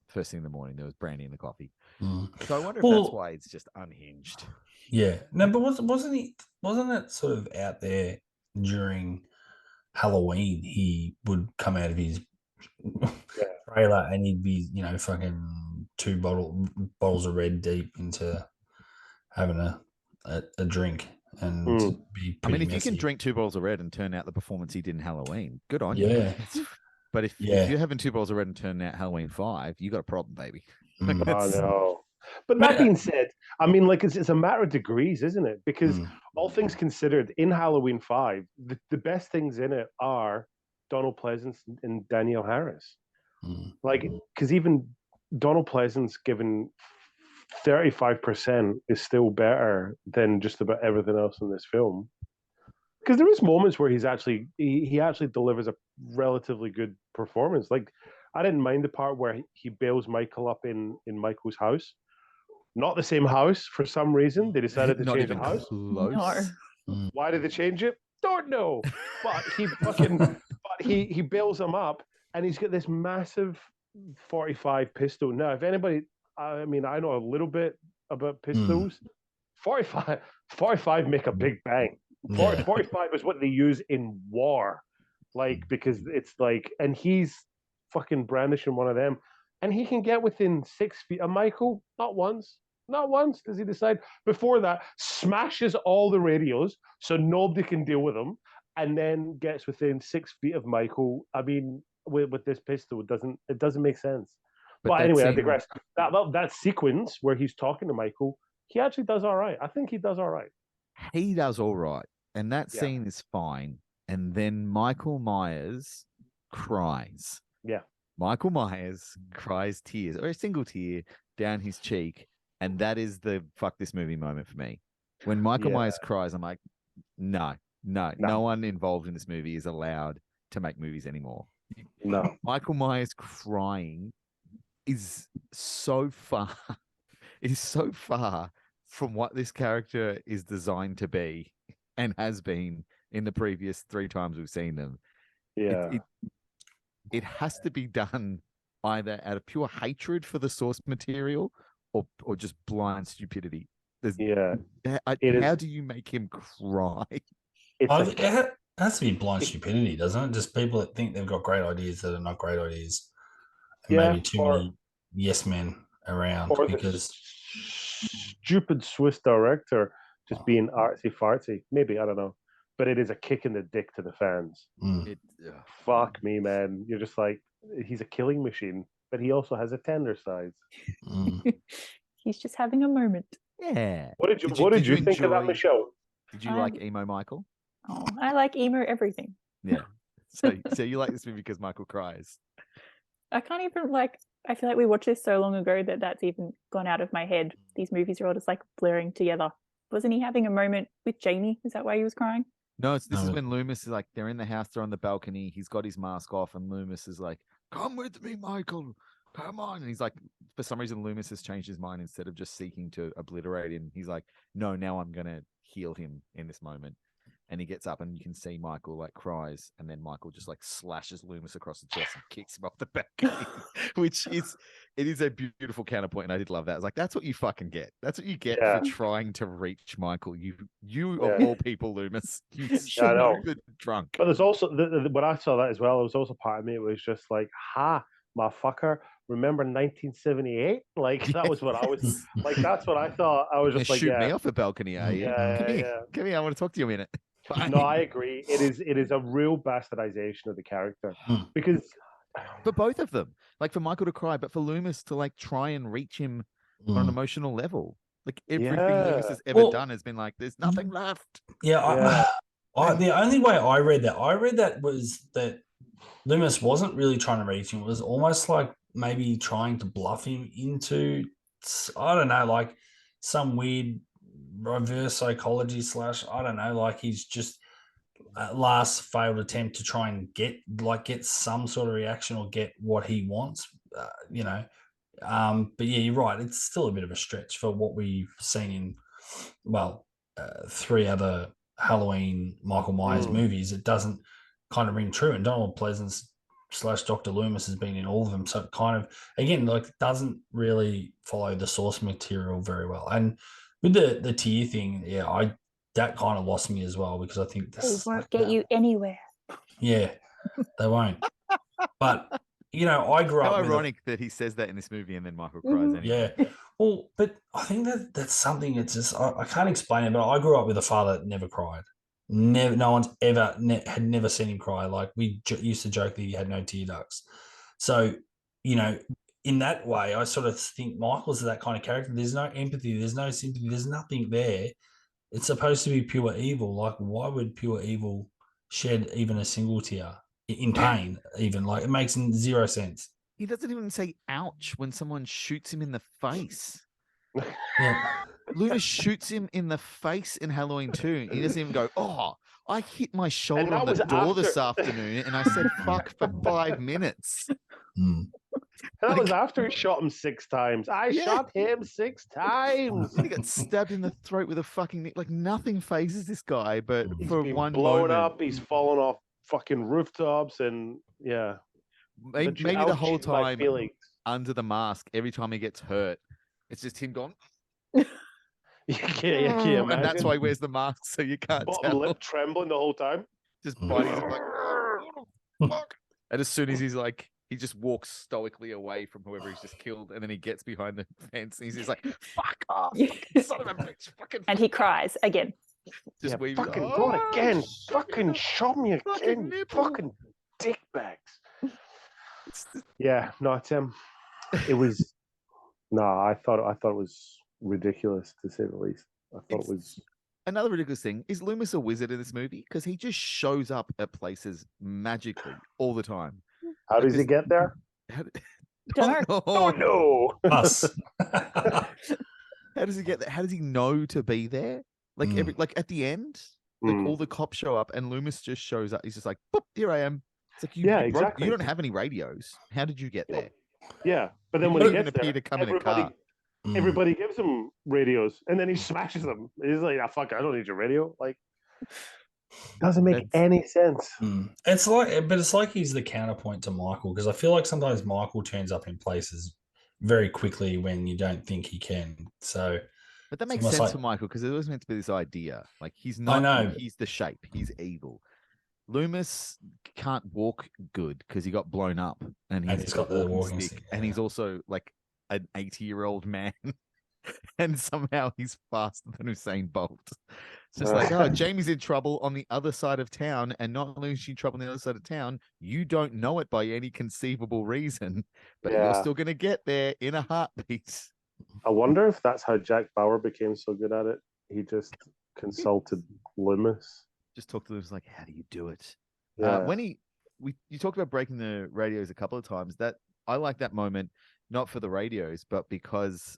A: first thing in the morning there was brandy in the coffee. So I wonder if that's why it's just unhinged.
D: Yeah, no, but wasn't it sort of out there during Halloween? He would come out of his trailer and he'd be, fucking 2 bottles of red deep into having a drink and be pretty
A: if
D: messy.
A: you can drink 2 bottles of red and turn out the performance he did in Halloween, good on you.
D: Yeah.
A: But if you're having 2 bottles of red and turn out Halloween 5, you got a problem, baby.
C: I know. But that being said, I mean, like, it's a matter of degrees, isn't it? Because all things considered, in Halloween 5, the best things in it are Donald Pleasance and Danielle Harris. Like, because even Donald Pleasance given 35% is still better than just about everything else in this film. Because there is moments where he actually delivers a relatively good performance. Like, I didn't mind the part where he bails Michael up in Michael's house. Not the same house for some reason. They decided to change the house.
A: Close.
C: Why did they change it? Don't know. But he bails him up, and he's got this massive 45 pistol. Now, if anybody, I mean, I know a little bit about pistols. 45 make a big bang. 45 is what they use in war, like, because it's like, and he's fucking brandishing one of them, and he can get within 6 feet of Michael. Not once does he decide. Before that, smashes all the radios so nobody can deal with him, and then gets within 6 feet of Michael. I mean, with this pistol, it doesn't make sense. But anyway, I digress. That sequence where he's talking to Michael, he actually does all right. I think he does all right.
A: He does all right. And that scene is fine. And then Michael Myers cries.
C: Yeah.
A: Michael Myers cries tears, or a single tear down his cheek. And that is the fuck this movie moment for me. When Michael Myers cries, I'm like, no one involved in this movie is allowed to make movies anymore.
C: No.
A: Michael Myers crying is so far. It is so far from what this character is designed to be and has been in the previous 3 times we've seen them.
C: Yeah.
A: It has to be done either out of pure hatred for the source material or just blind stupidity. How do you make him cry?
D: It has to be blind stupidity, doesn't it? Just people that think they've got great ideas that are not great ideas. And maybe too many yes men around.
C: Or
D: because
C: stupid Swiss director just being artsy fartsy. Maybe, I don't know. But it is a kick in the dick to the fans. Fuck me, man. You're just like, he's a killing machine, but he also has a tender side.
B: He's just having a moment.
A: Yeah.
C: What did you think of that, Michelle?
A: Did you like emo Michael?
B: Oh, I like emo everything.
A: Yeah. So you like this movie because Michael cries?
B: I can't even I feel like we watched this so long ago that's even gone out of my head. These movies are all just like blurring together. Wasn't he having a moment with Jamie? Is that why he was crying?
A: No, this is when Loomis is like, they're in the house, they're on the balcony. He's got his mask off, and Loomis is like, "Come with me, Michael. Come on." And he's like, for some reason, Loomis has changed his mind. Instead of just seeking to obliterate him, he's like, "No, now I'm gonna heal him in this moment." And he gets up, and you can see Michael like cries, and then Michael just like slashes Loomis across the chest and kicks him off the balcony, which is a beautiful counterpoint, and I did love that. It's like, that's what you fucking get. That's what you get for trying to reach Michael. You of all people, Loomis, you stupid drunk.
C: But there's also when I saw that as well, there was also part of me. It was just like, ha, motherfucker. Remember 1978? Like that was what I was like. That's what I thought. I was just like,
A: shoot me off a balcony, are you? Come here. I want to talk to you a minute.
C: No, I agree. It is a real bastardization of the character because
A: for both of them, like for Michael to cry, but for Loomis to like try and reach him on an emotional level. Like everything Loomis has ever done has been like, there's nothing left.
D: Yeah, the only way I read that was that Loomis wasn't really trying to reach him. It was almost like maybe trying to bluff him into, I don't know, like some weird reverse psychology / I don't know, like he's just last failed attempt to try and get some sort of reaction or get what he wants, but yeah, you're right, it's still a bit of a stretch for what we've seen in 3 other Halloween Michael Myers movies. It doesn't kind of ring true, and Donald Pleasance / Dr. Loomis has been in all of them, so it kind of, again, like, doesn't really follow the source material very well. And with the tear thing, that kind of lost me as well, because I think
B: they won't get you anywhere.
D: Yeah, they won't. But I grew up.
A: How ironic that he says that in this movie, and then Michael cries anyway.
D: Yeah, well, but I think that's something. It's just I can't explain it. But I grew up with a father that never cried. No one's ever had never seen him cry. Like, we used to joke that he had no tear ducts. So, in that way, I sort of think Michael's that kind of character. There's no empathy. There's no sympathy. There's nothing there. It's supposed to be pure evil. Like, why would pure evil shed even a single tear in pain? Even, like, it makes zero sense.
A: He doesn't even say ouch when someone shoots him in the face.
D: Yeah.
A: Loomis shoots him in the face in Halloween 2. He doesn't even go, "Oh, I hit my shoulder on the door this afternoon and I said fuck for 5 minutes."
C: That was after he shot him 6 times. I shot him 6 times.
A: He got stabbed in the throat with a fucking, like, nothing phases this guy, but
C: He's
A: for
C: been
A: one
C: blown
A: moment,
C: up. He's fallen off fucking rooftops, and
A: maybe the whole time under the mask, every time he gets hurt, it's just him going.
C: And
A: that's why he wears the mask, so you can't
C: bottom
A: tell.
C: lip trembling the whole time,
A: just biting his like, fuck. And as soon as he's like, he just walks stoically away from whoever he's just killed, and then he gets behind the fence and he's just like, "Fuck off, fucking son of a bitch!" Fucking.
B: And he cries again.
A: Just weaving.
C: Fucking not again. Fucking shot me again. Fucking dickbags. Yeah, no, it was. No, I thought it was ridiculous to say the least. I thought it was.
A: Another ridiculous thing is Loomis a wizard in this movie because he just shows up at places magically all the time.
C: How does he get there?
B: Don't
C: know.
D: Us.
A: How does he get there? How does he know to be there? Like at the end, like all the cops show up and Loomis just shows up. He's just like, boop, here I am. It's like
C: exactly.
A: You don't have any radios. How did you get there?
C: Yeah, but then when he gets there,
A: to come in a car.
C: Everybody gives him radios, and then he smashes them. He's like, fuck, I don't need your radio." Like, doesn't make any sense.
D: It's like he's the counterpoint to Michael, because I feel like sometimes Michael turns up in places very quickly when you don't think he can. So,
A: but that makes sense for Michael because it was meant to be this idea. Like he's not.
D: I know.
A: He's the shape. He's evil. Loomis can't walk good because he got blown up and he's got the walking stick. And he's also like an 80-year-old man. And somehow he's faster than Usain Bolt. It's just like, oh, Jamie's in trouble on the other side of town, and not only is she in trouble on the other side of town, you don't know it by any conceivable reason, but you're still going to get there in a heartbeat. I
C: wonder if that's how Jack Bauer became so good at it. He just consulted Loomis.
A: Just talked to Loomis like, how do you do it?
C: Yeah.
A: You talked about breaking the radios a couple of times. That I like that moment. Not for the radios, but because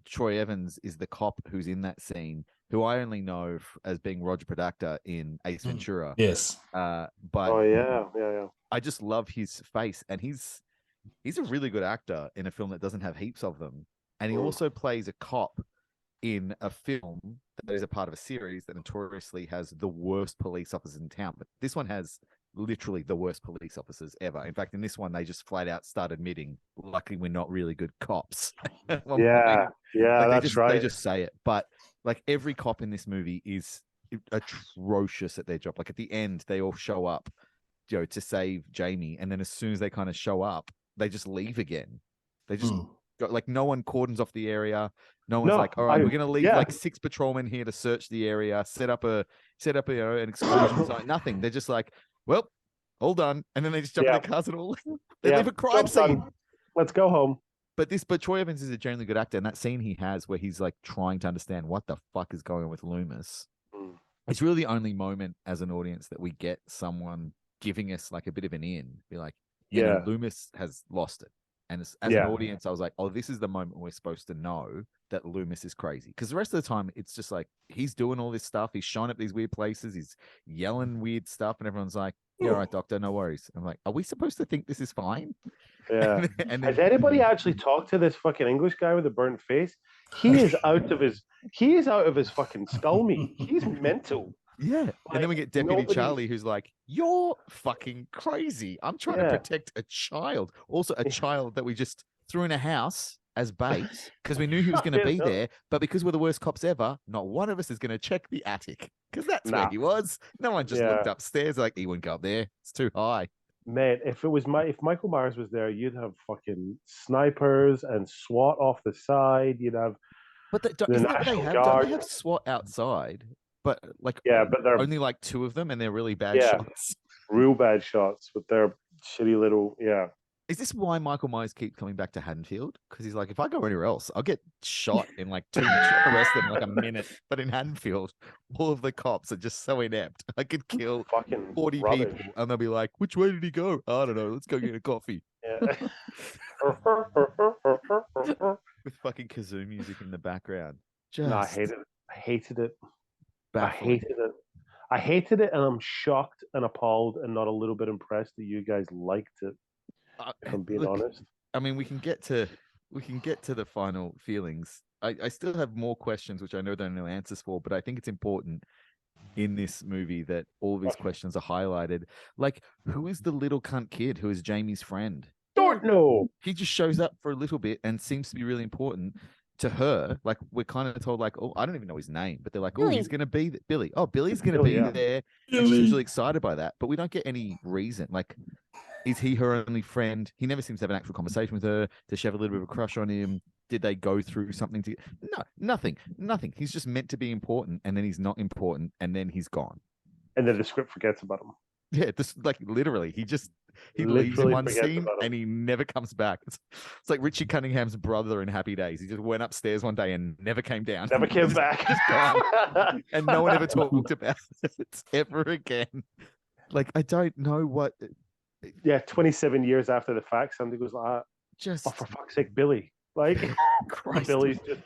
A: Troy Evans is the cop who's in that scene, who I only know as being Roger Predactor in Ace Ventura.
D: Yes.
A: But
C: yeah.
A: I just love his face, and he's a really good actor in a film that doesn't have heaps of them. And he also plays a cop in a film that is a part of a series that notoriously has the worst police officers in town. But this one has literally the worst police officers ever. In fact, in this one, they just flat out start admitting, luckily we're not really good cops.
C: That's right.
A: They just say it. But like every cop in this movie is atrocious at their job. Like at the end, they all show up, to save Jamie. And then as soon as they kind of show up, they just leave again. They just like no one cordons off the area. No one's like, all right, we're going to leave like 6 patrolmen here to search the area, set up an exclusion site. Nothing. They're just like, well, all done. And then they just jump in the cars and all they leave a crime scene.
C: Let's go home.
A: But Troy Evans is a genuinely good actor. And that scene he has where he's like trying to understand what the fuck is going on with Loomis. It's really the only moment as an audience that we get someone giving us like a bit of an in. Be like, you know, Loomis has lost it. And as an audience, I was like, oh, this is the moment we're supposed to know that Loomis is crazy. Because the rest of the time, it's just like, he's doing all this stuff. He's showing up these weird places. He's yelling weird stuff. And everyone's like, yeah, all right, doctor, no worries. I'm like, are we supposed to think this is fine?
C: Yeah. And has anybody actually talked to this fucking English guy with a burnt face? He is out of his fucking skull meat. He's mental.
A: Yeah. Like, and then we get Deputy Charlie, who's like, you're fucking crazy. I'm trying to protect a child. Also a child that we just threw in a house as bait because we knew he was going to be there. But because we're the worst cops ever, not one of us is going to check the attic because that's where he was. No one just looked upstairs like, he wouldn't go up there. It's too high.
C: Man, if Michael Myers was there, you'd have fucking snipers and SWAT off the side. You'd have
A: isn't that what they have? Don't they have SWAT outside? But but they're only like 2 of them, and they're really bad shots.
C: Real bad shots with their shitty little
A: Is this why Michael Myers keeps coming back to Haddonfield? Because he's like, if I go anywhere else, I'll get shot in like 2 minutes, arrested in like a minute. But in Haddonfield, all of the cops are just so inept. I could kill
C: fucking
A: 40 people, and they'll be like, which way did he go? I don't know. Let's go get a coffee. With fucking kazoo music in the background.
C: No, I hated it. I hated it, and I'm shocked and appalled and not a little bit impressed that you guys liked it. If I'm being honest.
A: I mean, we can get to the final feelings. I still have more questions, which I know there are no answers for, but I think it's important in this movie that all of these questions are highlighted. Like, who is the little cunt kid who is Jamie's friend?
C: Don't know.
A: He just shows up for a little bit and seems to be really important to her. Like, we're kind of told, like, oh, I don't even know his name, but they're like, oh, he's going to be Billy. Oh, Billy's going to be there. And she's usually excited by that, but we don't get any reason. Like, is he her only friend? He never seems to have an actual conversation with her. Does she have a little bit of a crush on him? Did they go through something to? No, nothing. He's just meant to be important, and then he's not important, and then he's gone.
C: And then the script forgets about him.
A: Yeah, this like literally, he leaves in one
C: forgets
A: scene
C: about him.
A: and he never comes back. It's like Richie Cunningham's brother in Happy Days. He just went upstairs one day and never came down.
C: Never came back.
A: Just gone. And no one ever talked about it ever again. Like, I don't know what.
C: Yeah, 27 years after the fact, somebody goes like,
A: Just
C: "Oh, for fuck's sake, Billy!" Like,
A: Christ.
C: Billy's just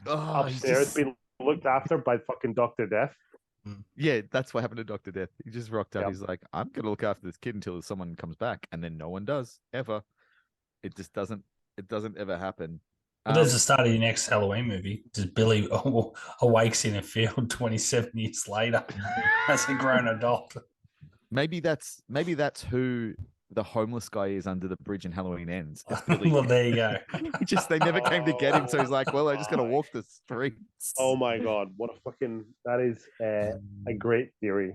C: upstairs being looked after by fucking Dr. Death.
A: Yeah, that's what happened to Dr. Death. He just rocked up.
C: Yep.
A: He's like, I'm going to look after this kid until someone comes back. And then no one does, ever. It just doesn't ever happen.
D: But there's the start of your next Halloween movie. Just Billy awakes in a field 27 years later as a grown adult.
A: Maybe that's who the homeless guy is under the bridge in Halloween Ends.
D: Well, there you go.
A: They never came to get him. So he's like, well, I just got to walk the streets.
C: Oh my God. That is a great theory.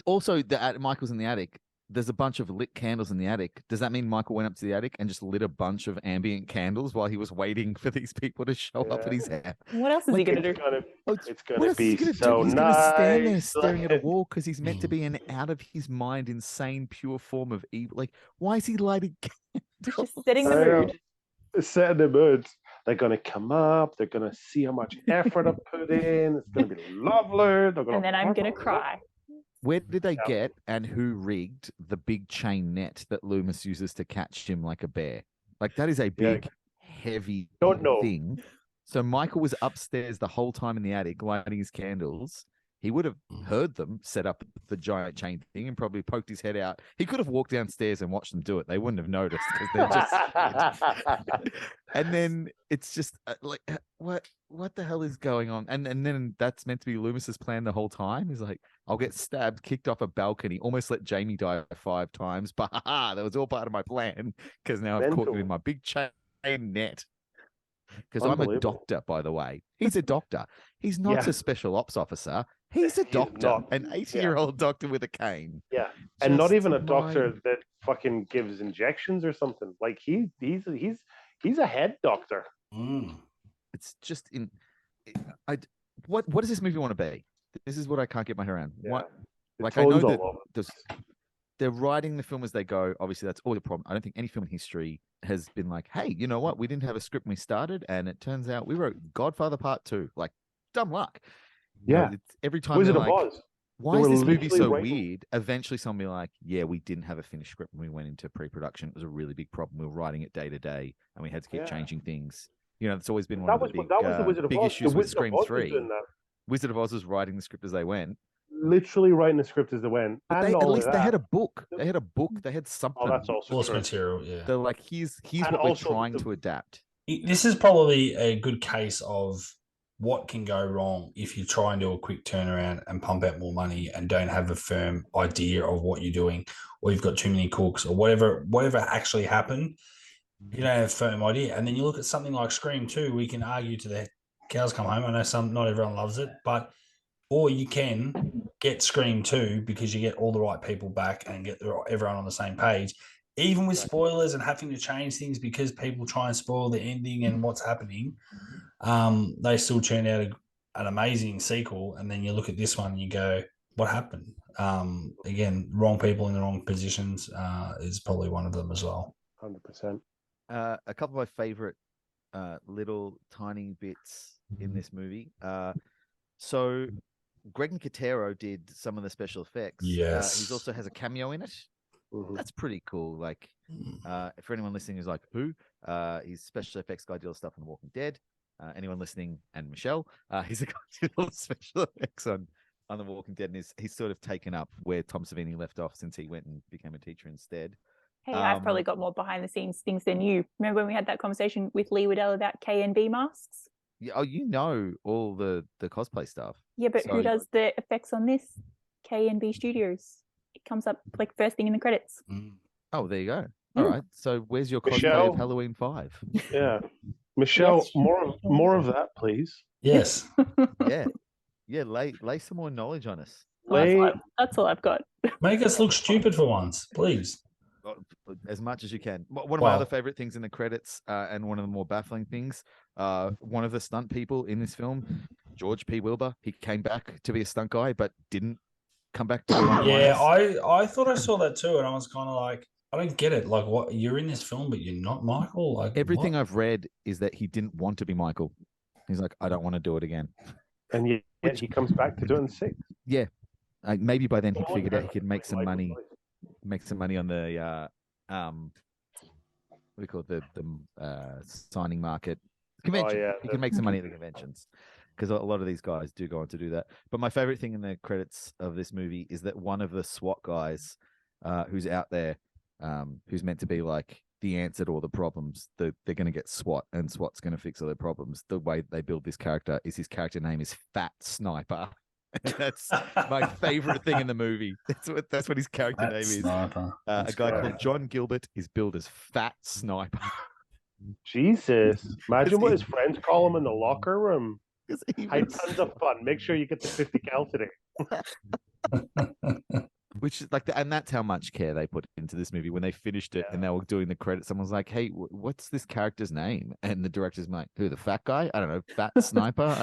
A: Also, Michael's in the attic. There's a bunch of lit candles in the attic. Does that mean Michael went up to the attic and just lit a bunch of ambient candles while he was waiting for these people to show up at his house?
B: What else is he going to do?
C: It's going to be so
A: He's
C: nice.
A: going to stand there staring at a wall because he's meant to be an out of his mind, insane, pure form of evil. Like, why is he lighting candles?
B: Just setting the mood.
C: Setting the mood. They're going to come up. They're going to see how much effort I put in. It's going to be lovely.
B: And then I'm going to cry.
A: Where did they get and who rigged the big chain net that Loomis uses to catch him like a bear? Like, that is a big, heavy thing. So Michael was upstairs the whole time in the attic lighting his candles. He would have heard them set up the giant chain thing and probably poked his head out. He could have walked downstairs and watched them do it. They wouldn't have noticed because they're just. And then it's just like, what the hell is going on? And then that's meant to be Loomis's plan the whole time. He's like, I'll get stabbed, kicked off a balcony, almost let Jamie die 5 times. But that was all part of my plan because now I've caught you in my big chain net. Because I'm a doctor, by the way. He's a doctor. He's not a special ops officer. He's a doctor, an 80-year-old doctor with a cane.
C: Yeah, and not even a doctor that fucking gives injections or something. Like he's a head doctor.
A: It's just what does this movie want to be? This is what I can't get my head around.
C: Yeah.
A: What, like, I know that they're writing the film as they go. Obviously, that's all the problem. I don't think any film in history has been like, hey, you know what? We didn't have a script when we started, and it turns out we wrote Godfather Part 2. Like, dumb luck.
C: Yeah.
A: Every time
C: Wizard of
A: like,
C: Oz.
A: Why is this movie so weird? Eventually, someone will be like, yeah, we didn't have a finished script when we went into pre-production. It was a really big problem. We were writing it day to day, and we had to keep changing things. You know, it's always been one of the big issues with Scream 3. Wizard of Oz was writing the script as they went.
C: Literally writing the script as they went.
A: But at least they had a book. They had a book. They had something.
C: Oh, that's also
D: source material, yeah.
A: They're like, here's what we're trying to adapt.
D: This is probably a good case of what can go wrong if you try and do a quick turnaround and pump out more money and don't have a firm idea of what you're doing, or you've got too many cooks, or whatever actually happened. You don't have a firm idea. And then you look at something like Scream 2, we can argue to the cows come home. I know not everyone loves it, or you can get Scream 2 because you get all the right people back and get everyone on the same page, even with spoilers and having to change things because people try and spoil the ending and what's happening. They still churn out an amazing sequel. And then you look at this one and you go, what happened? Again, wrong people in the wrong positions is probably one of them as well.
C: 100%.
A: A couple of my favorite little tiny bits in this movie. So Greg Nicotero did some of the special effects.
D: Yes.
A: He also has a cameo in it.
C: Mm-hmm.
A: That's pretty cool. Like, for anyone listening who's like, who? He's special effects guy, deals stuff on The Walking Dead. Anyone listening, and Michelle, he's a guy who does special effects on The Walking Dead, and he's sort of taken up where Tom Savini left off since he went and became a teacher instead.
B: Hey, I've probably got more behind the scenes things than you. Remember when we had that conversation with Lee Waddell about K&B masks?
A: Yeah, oh, you know all the cosplay stuff.
B: Yeah, but who does the effects on this? K&B Studios. It comes up like first thing in the credits.
A: Oh, there you go. All right. So where's your cosplay of Halloween 5?
C: Yeah. Michelle, more of that, please.
D: Yes.
A: Yeah, lay some more knowledge on us.
B: Well, that's all I've got.
D: Make us look stupid for once, please.
A: as much as you can. One of my other favorite things in the credits, and one of the more baffling things, one of the stunt people in this film, George P. Wilbur, he came back to be a stunt guy, but didn't come back to be one of the
D: Yeah,
A: miners.
D: I thought I saw that too, and I was kind of like, I don't get it. Like, what, you're in this film, but you're not Michael? Like,
A: Everything
D: what?
A: I've read is that he didn't want to be Michael. He's like, I don't want to do it again.
C: And yet he comes back to do it in 6.
A: Yeah. Maybe by then he'd figured out he could make some money. Make some money on the what do you call it, the signing market convention.
C: Oh, yeah,
A: he can make some money at the conventions, because a lot of these guys do go on to do that. But my favorite thing in the credits of this movie is that one of the SWAT guys, who's out there, who's meant to be like the answer to all the problems, they're going to get SWAT, and SWAT's going to fix all their problems. The way they build this character is his character name is Fat Sniper. That's my favorite thing in the movie. That's what his character name is.
D: Sniper.
A: A guy called John Gilbert is billed as Fat Sniper.
C: Jesus. Imagine what his friends call him in the locker room.
A: He
C: Had
A: was-
C: tons of fun. Make sure you get the 50 cal today.
A: Which is like, and that's how much care they put into this movie. When they finished it and they were doing the credits, someone was like, "Hey, what's this character's name?" And the director's like, "Who, the fat guy? I don't know, Fat Sniper."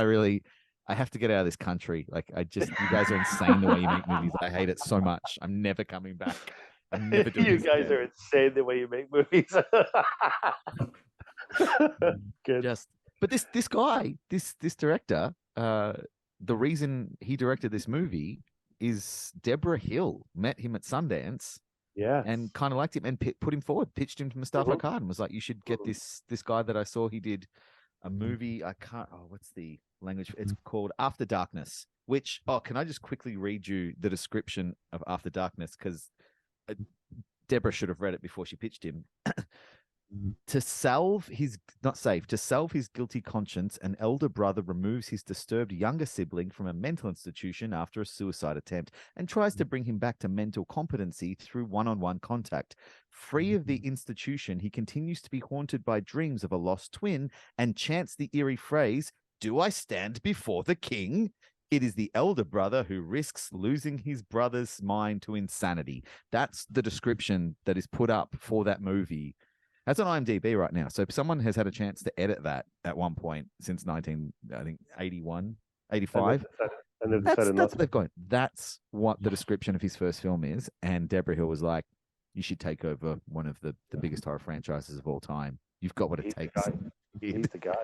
A: I have to get out of this country. Like, you guys are insane the way you make movies. I hate it so much. I'm never coming back. I'm never doing
C: You
A: this
C: guys
A: again.
C: are insane the way you make movies. Good.
A: But this guy, this director, the reason he directed this movie is Deborah Hill met him at Sundance,
C: Yeah.
A: and kind of liked him and put him forward, pitched him to Mustafa Khan, and was like, "You should get this guy that I saw. He did a movie. I can't. Oh, what's the language? It's called After Darkness. Which, can I just quickly read you the description of After Darkness, because Deborah should have read it before she pitched him. To salve his guilty conscience, an elder brother removes his disturbed younger sibling from a mental institution after a suicide attempt and tries to bring him back to mental competency through one-on-one contact. Free of the institution, he continues to be haunted by dreams of a lost twin and chants the eerie phrase, "Do I stand before the king?" It is the elder brother who risks losing his brother's mind to insanity. That's the description that is put up for that movie. That's on IMDb right now. So if someone has had a chance to edit that at one point since 81, 85,
C: And they've
A: that's
C: decided
A: what
C: not
A: they've gone. That's what the description of his first film is. And Deborah Hill was like, "You should take over one of the biggest horror franchises of all time. You've got what it takes."
C: He's the guy.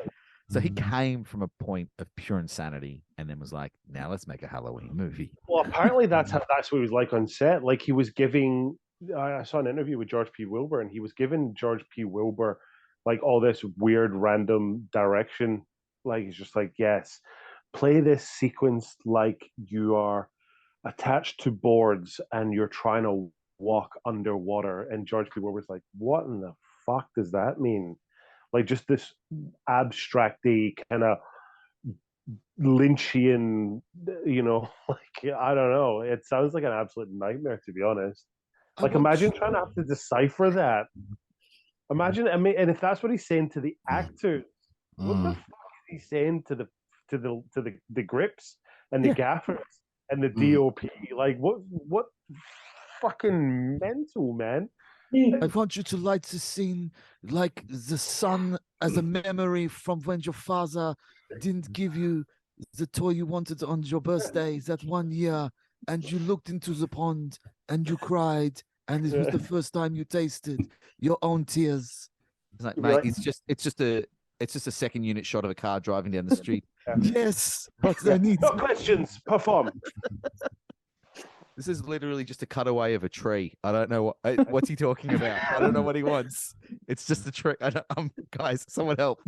A: So he came from a point of pure insanity and then was like, "Now let's make a Halloween movie."
C: Well, apparently that's what he was like on set. Like, he was giving. I saw an interview with George P. Wilbur, and he was giving George P. Wilbur like all this weird random direction. Like, he's just like, "Yes, play this sequence like you are attached to boards and you're trying to walk underwater." And George P. Wilbur's like, "What in the fuck does that mean?" Like, just this abstracty kind of Lynchian, like, I don't know. It sounds like an absolute nightmare, to be honest. Like, imagine trying to have to decipher that. Imagine, I mean, and if that's what he's saying to the actors, what the fuck is he saying to the grips and the gaffers and the DOP? Like, what fucking mental, man?
A: I want you to light the scene like the sun as a memory from when your father didn't give you the toy you wanted on your birthday that one year, and you looked into the pond and you cried, and it was the first time you tasted your own tears. It's like, mate, it's just a second unit shot of a car driving down the street. Yes, but I need
C: no questions. Perform.
A: This is literally just a cutaway of a tree. I don't know what's he talking about. I don't know what he wants. It's just a tree. Guys, someone help.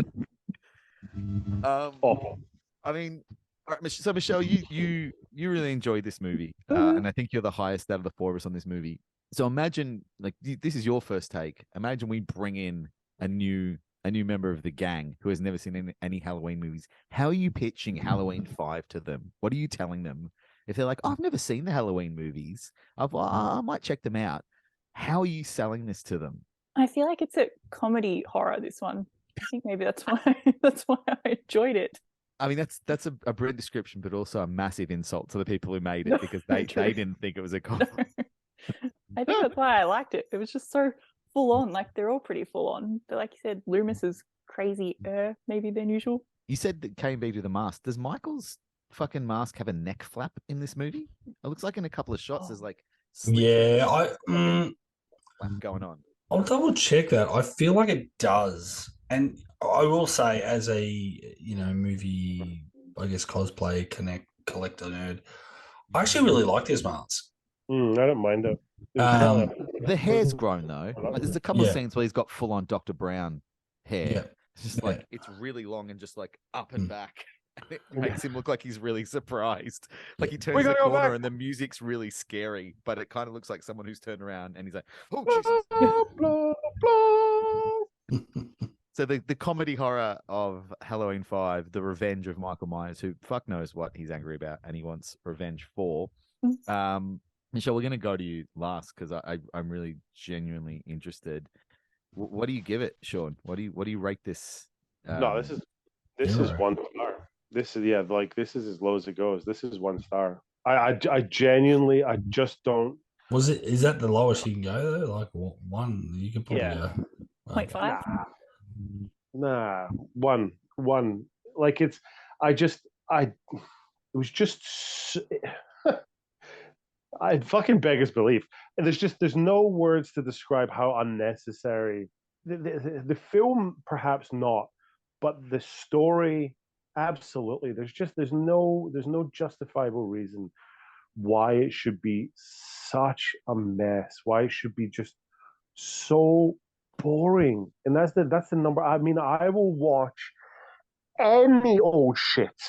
C: Awful.
A: I mean, all right, so Michelle, you really enjoyed this movie, and I think you're the highest out of the four of us on this movie. So imagine, like, this is your first take. Imagine we bring in a new member of the gang who has never seen any Halloween movies. How are you pitching Halloween 5 to them? What are you telling them? If they're like, I've never seen the Halloween movies, I might check them out. How are you selling this to them?
B: I feel like it's a comedy horror, this one. I think maybe that's why I enjoyed it.
A: I mean, that's a brilliant description, but also a massive insult to the people who made it, because they didn't think it was a comedy.
B: I think that's why I liked it. It was just so full on. Like they're all pretty full on. But like you said, Loomis is crazy maybe than usual.
A: You said that KMB to the mask. Does Michael's fucking mask have a neck flap in this movie? It looks like in a couple of shots there's like flap going on.
D: I'll double check that. I feel like it does. And I will say, as a movie, I guess cosplay collector nerd, I actually really like this mask.
C: I don't mind it.
A: The hair's grown though. Like, there's a couple of scenes where he's got full on Dr. Brown hair.
D: Yeah.
A: It's just like it's really long and just like up and back. It makes him look like he's really surprised. Like he turns the corner and the music's really scary, but it kind of looks like someone who's turned around and he's like, "Oh Jesus!" So the comedy horror of Halloween 5, the revenge of Michael Myers, who fuck knows what he's angry about and he wants revenge for. Michelle, we're going to go to you last because I'm really genuinely interested. What do you give it, Shaun? What do you rate this?
C: No, this is 1 star. This is this is as low as it goes. This is 1 star. I genuinely just don't.
D: Is that the lowest you can go though? Like 1, you could probably go
B: 0.5.
C: Nah, 1. Like it was just. I fucking beggars belief. And there's no words to describe how unnecessary the film, perhaps not, but the story, absolutely. There's no justifiable reason why it should be such a mess. Why it should be just so boring. And that's the number. I mean, I will watch any old shit.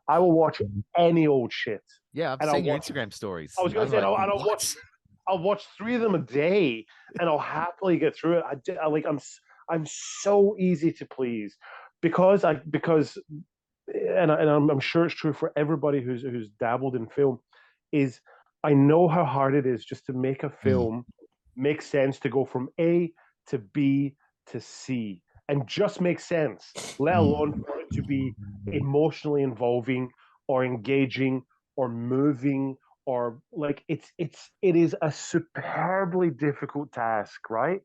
C: I will watch any old shit.
A: Yeah, I've seen your Instagram stories.
C: I was going to say, I'll watch 3 of them a day, and I'll happily get through it. I'm so easy to please because I'm sure it's true for everybody who's dabbled in film. Is I know how hard it is just to make a film make sense, to go from A to B to C, and just make sense, let alone for it to be emotionally involving or engaging or moving, or like it is a superbly difficult task, right?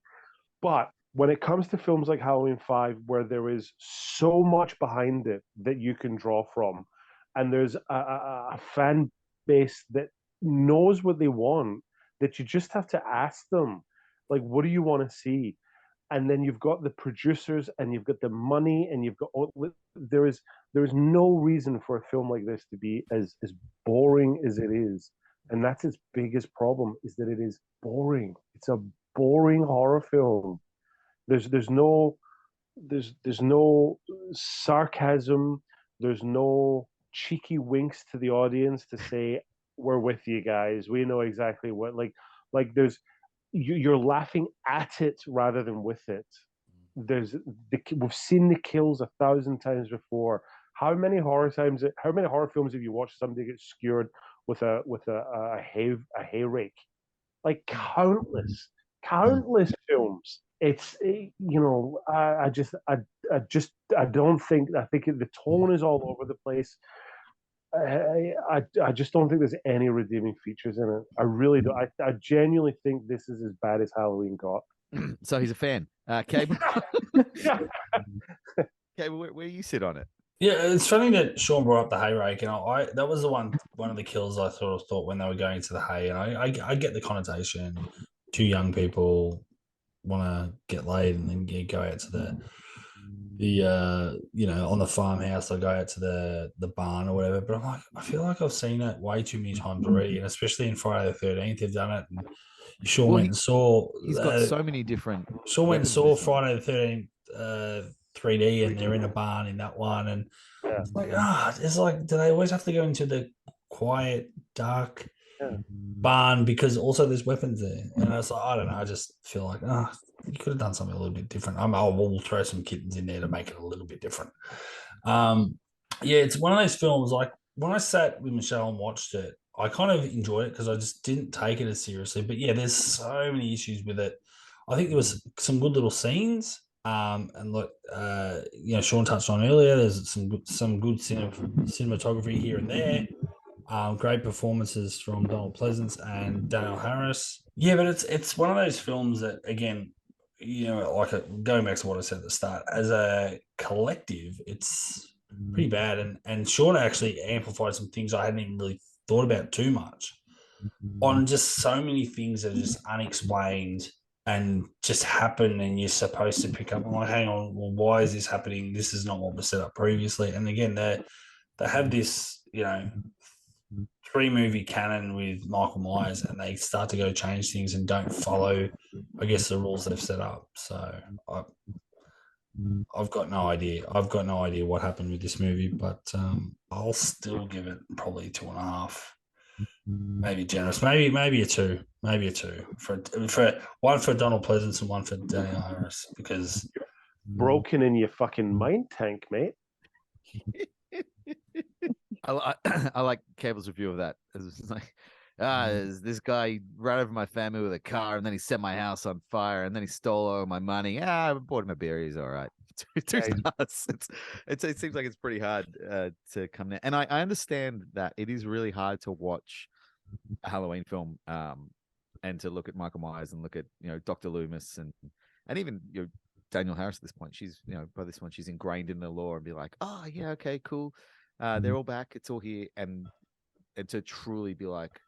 C: But when it comes to films like Halloween 5, where there is so much behind it that you can draw from, and there's a fan base that knows what they want, that you just have to ask them, like, what do you want to see? And then you've got the producers and you've got the money and you've got there is no reason for a film like this to be as boring as it is. And that's its biggest problem, is that it is boring. It's a boring horror film. There's no sarcasm, there's no cheeky winks to the audience to say, we're with you guys, we know exactly what, like there's you're laughing at it rather than with it. We've seen the kills 1,000 times before. How many horror films have you watched somebody get skewered with a hay rake? Like countless films. It's I don't think. I think the tone is all over the place. I just don't think there's any redeeming features in it. I really do. I genuinely think this is as bad as Halloween got.
A: So he's a fan. Cable. Cable, where you sit on it?
D: Yeah, it's funny that Shaun brought up the hay rake, and I that was the one of the kills I sort of thought when they were going to the hay, and I get the connotation. 2 young people want to get laid and then go out to the on the farmhouse, they'll go out to the barn or whatever. But I'm like, I feel like I've seen it way too many times already, and especially in Friday the 13th, they've done it. And Shaun went and saw.
A: He's got so many different.
D: Shaun went and saw Friday the 13th 3D, and they're in a barn in that one, and it's like, it's like, do they always have to go into the quiet, dark barn because also there's weapons there? And I was like, I don't know. I just feel like, you could have done something a little bit different. We'll throw some kittens in there to make it a little bit different. It's one of those films, like when I sat with Michelle and watched it, I kind of enjoyed it because I just didn't take it as seriously. But yeah, there's so many issues with it. I think there was some good little scenes. And look, Shaun touched on earlier, there's some good cinematography here and there. Great performances from Donald Pleasance and Daniel Harris. Yeah, but it's one of those films that, again, like going back to what I said at the start, as a collective, it's pretty bad. And Shaun actually amplified some things I hadn't even really thought about too much on just so many things that are just unexplained and just happen, and you're supposed to pick up. I'm like, hang on, well, why is this happening? This is not what was set up previously. And again, they have this, 3-movie canon with Michael Myers, and they start to go change things and don't follow, I guess, the rules they've set up. So I've got no idea. I've got no idea what happened with this movie, but I'll still give it probably 2.5. Maybe generous. Maybe a 2. Maybe a 2 for one for Donald Pleasance and one for Daniel Harris, because
C: broken in your fucking mind tank, mate.
A: I like Cable's review of that. It's like, this guy ran over my family with a car, and then he set my house on fire, and then he stole all my money. I bought him a beer. He's all right. 2 stars. It seems like it's pretty hard to come down. And I understand that it is really hard to watch a Halloween film and to look at Michael Myers and look at Dr. Loomis and even Daniel Harris at this point. She's by this one she's ingrained in the lore and be like, oh yeah, okay, cool. They're all back. It's all here, and to truly be like,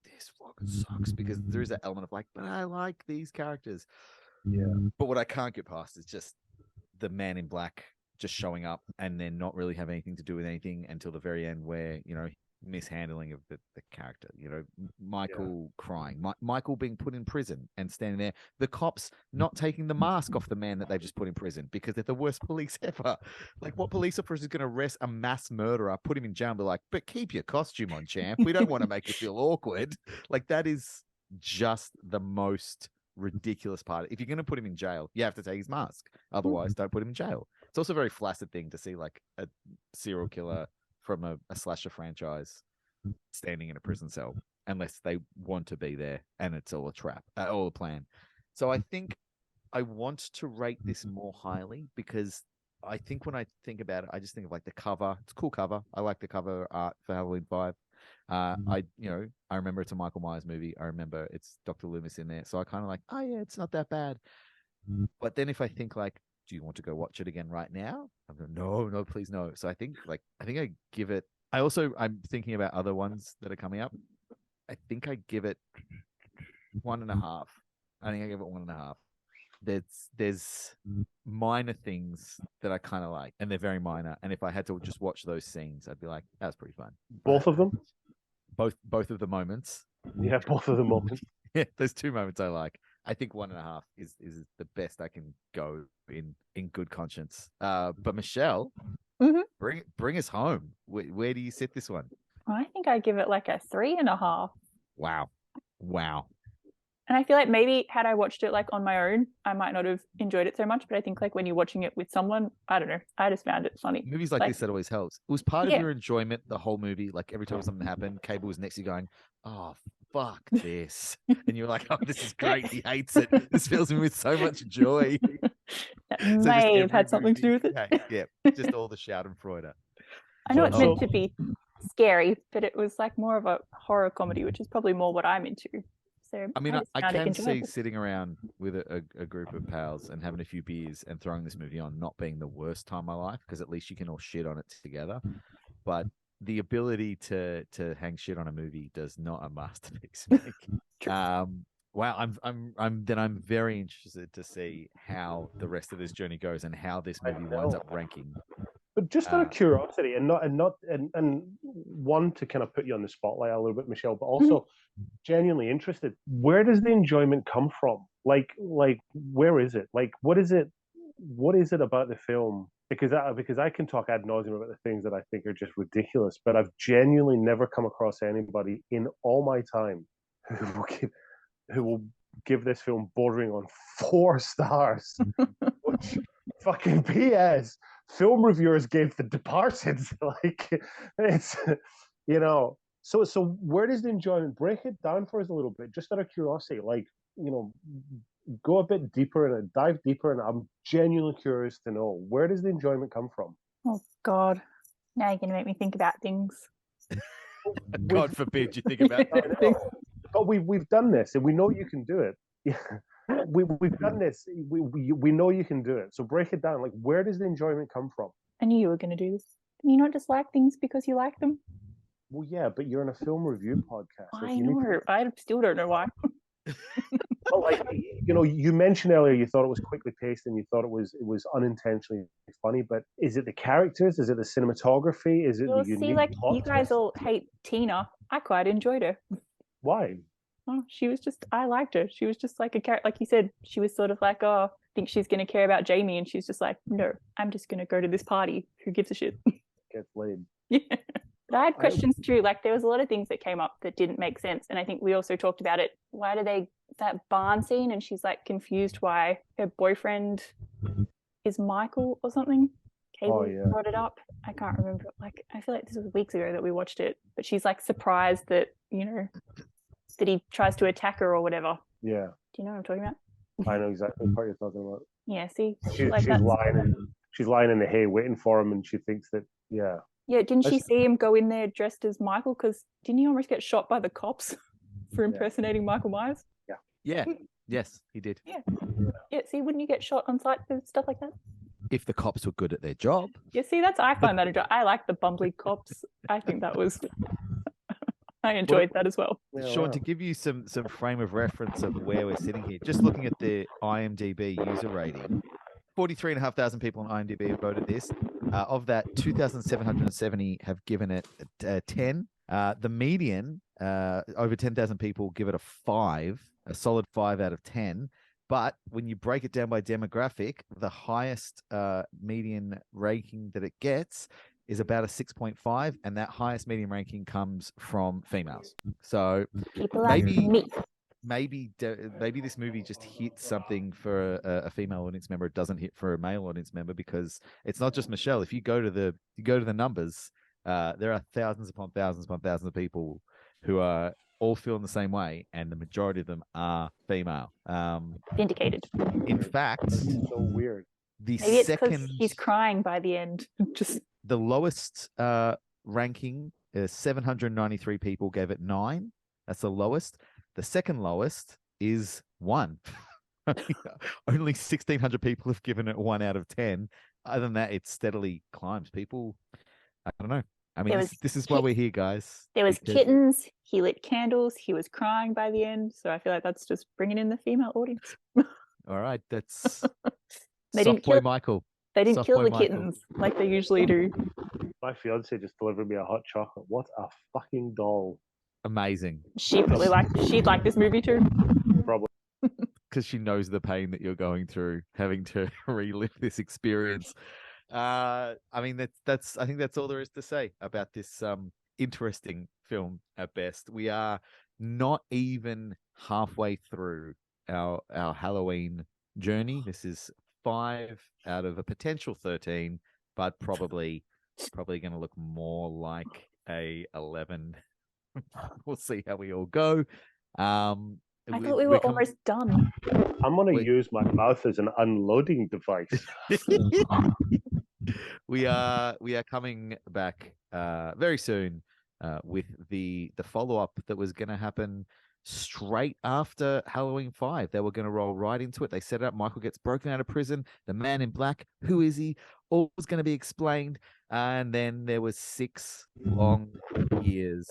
A: this fucking sucks, because there is that element of like, but I like these characters.
C: Yeah.
A: But what I can't get past is just the Man in Black just showing up and then not really have anything to do with anything until the very end, where mishandling of the character. Michael crying, Michael being put in prison and standing there, the cops not taking the mask off the man that they've just put in prison because they're the worst police ever. Like, what police officer is going to arrest a mass murderer, put him in jail and be like, but keep your costume on, champ, we don't want to make you feel awkward? Like, that is just the most ridiculous part. If you're going to put him in jail, you have to take his mask, otherwise don't put him in jail. It's also a very flaccid thing to see, like, a serial killer from a slasher franchise standing in a prison cell, unless they want to be there and it's all a trap, all a plan. So I think I want to rate this more highly, because I think when I think about it, I just think of like the cover. It's a cool cover. I like the cover art for Halloween 5. I remember it's a Michael Myers movie. I remember it's Dr. Loomis in there. So I kind of like, oh yeah, it's not that bad. But then if I think like, do you want to go watch it again right now? I'm going, no, please no. So I think I give it. I'm thinking about other ones that are coming up. I think I give it 1.5. I think I give it 1.5. There's minor things that I kind of like, and they're very minor. And if I had to just watch those scenes, I'd be like, that was pretty fun.
C: Both of them?
A: Both of the moments.
C: Yeah, both of the moments.
A: Yeah, there's 2 moments I like. I think 1.5 is the best I can go in good conscience. But Michelle, bring us home. Where do you sit this one?
B: I think I give it like a 3.5.
A: Wow.
B: And I feel like maybe had I watched it like on my own, I might not have enjoyed it so much. But I think like when you're watching it with someone, I don't know, I just found it funny.
A: Movies like this, that always helps. It was part of your enjoyment the whole movie. Like every time something happened, Cable was next to you going, oh, fuck this. And you're like, oh, this is great. He hates it. This fills me with so much joy.
B: That may have had something to do with it.
A: Yeah, just all the Schadenfreude.
B: I know it's meant to be scary, but it was like more of a horror comedy, which is probably more what I'm into. So
A: I mean, I can see sitting around with a group of pals and having a few beers and throwing this movie on not being the worst time of my life, because at least you can all shit on it together. But the ability to hang shit on a movie does not a masterpiece make. Wow, I'm very interested to see how the rest of this journey goes and how this movie winds up ranking.
C: But just out of curiosity, and one to kind of put you on the spotlight a little bit, Michelle, but also genuinely interested. Where does the enjoyment come from? Like where is it? Like what is it about the film? Because I can talk ad nauseum about the things that I think are just ridiculous, but I've genuinely never come across anybody in all my time who will give this film bordering on 4 stars. Which fucking PS. Film reviewers gave The Departed. Like, it's, so where does the enjoyment? Break it down for us a little bit, just out of curiosity. Like, go a bit deeper in it, dive deeper, and I'm genuinely curious to know, where does the enjoyment come from?
B: Oh God, now you're gonna make me think about things.
A: God forbid you think about that.
C: But we've done this, and we know you can do it. Yeah, we've done this. We know you can do it. So break it down. Like, where does the enjoyment come from?
B: I knew you were going to do this. Can you not just like things because you like them?
C: Well, yeah, but you're in a film review podcast.
B: Like, I know. I still don't know why.
C: Well, like, you mentioned earlier, you thought it was quickly paced, and you thought it was unintentionally funny. But is it the characters? Is it the cinematography? Is it the unique?
B: Like, you guys all hate Tina. I quite enjoyed her.
C: Why?
B: Oh, I liked her. She was just like a character. Like you said, she was sort of like, oh, I think she's going to care about Jamie. And she's just like, no, I'm just going to go to this party. Who gives a shit?
C: Gets laid.
B: Yeah. But I had questions too. Like, there was a lot of things that came up that didn't make sense. And I think we also talked about it. Why do that barn scene? And she's like confused why her boyfriend is Michael or something. Cable brought it up. I can't remember. Like, I feel like this was weeks ago that we watched it. But she's like surprised that, that he tries to attack her or whatever.
C: Yeah.
B: Do you know what I'm talking about?
C: I know exactly what you're talking about.
B: Yeah, see?
C: She's lying in the hay waiting for him, and she thinks that, yeah.
B: Yeah, didn't she see him go in there dressed as Michael? Because didn't he almost get shot by the cops for impersonating Michael Myers?
C: Yeah.
A: Yeah. Yes, he did.
B: Yeah. Yeah, see, wouldn't you get shot on sight for stuff like that?
A: If the cops were good at their job.
B: Yeah, see, I find that a job. I like the bumbly cops. I think that was... I enjoyed that as well.
A: Shaun, to give you some frame of reference of where we're sitting here, just looking at the IMDb user rating, 43,500 people on IMDb have voted this. Of that, 2,770 have given it a 10. The median, over 10,000 people give it a solid 5 out of 10. But when you break it down by demographic, the highest median ranking that it gets is about a 6.5, and that highest median ranking comes from females. So maybe this movie just hits something for a female audience member. It doesn't hit for a male audience member, because it's not just Michelle. If you go to the numbers, there are thousands upon thousands of people who are all feeling the same way, and the majority of them are female.
B: Vindicated.
A: In fact,
C: so weird.
B: Maybe it's because he's crying by the end. Just
A: the lowest ranking is 793 people gave it 9. That's the lowest. The second lowest is 1. Only 1,600 people have given it 1 out of 10. Other than that, it steadily climbs. People, I don't know. I mean, this is why we're here, guys.
B: There was kittens. He lit candles. He was crying by the end. So I feel like that's just bringing in the female audience.
A: All right, that's
B: Michael. They didn't kill the kittens like they usually do.
C: My fiance just delivered me a hot chocolate. What a fucking doll!
A: Amazing.
B: She'd like this movie too.
C: Probably.
A: Because she knows the pain that you're going through, having to relive this experience. I mean, I think that's all there is to say about this interesting film at best. We are not even halfway through our Halloween journey. This is 5 out of a potential 13, but probably going to look more like a 11. We'll see how we all go. I
B: thought we were almost done.
C: I'm going to use my mouth as an unloading device.
A: We are coming back very soon with the follow-up that was going to happen straight after Halloween 5. They were going to roll right into it. They set it up. Michael gets broken out of prison. The man in black, who is he? All was going to be explained. And then there was 6 long years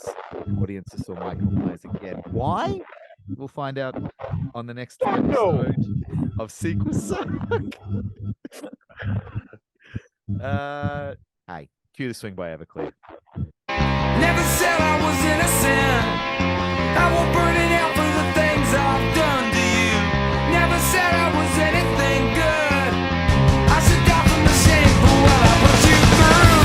A: audiences saw Michael Myers again. Why? We'll find out on the next episode of Sequel Suck. Hey, cue the swing by Everclear.
E: Never said I was innocent. I won't burn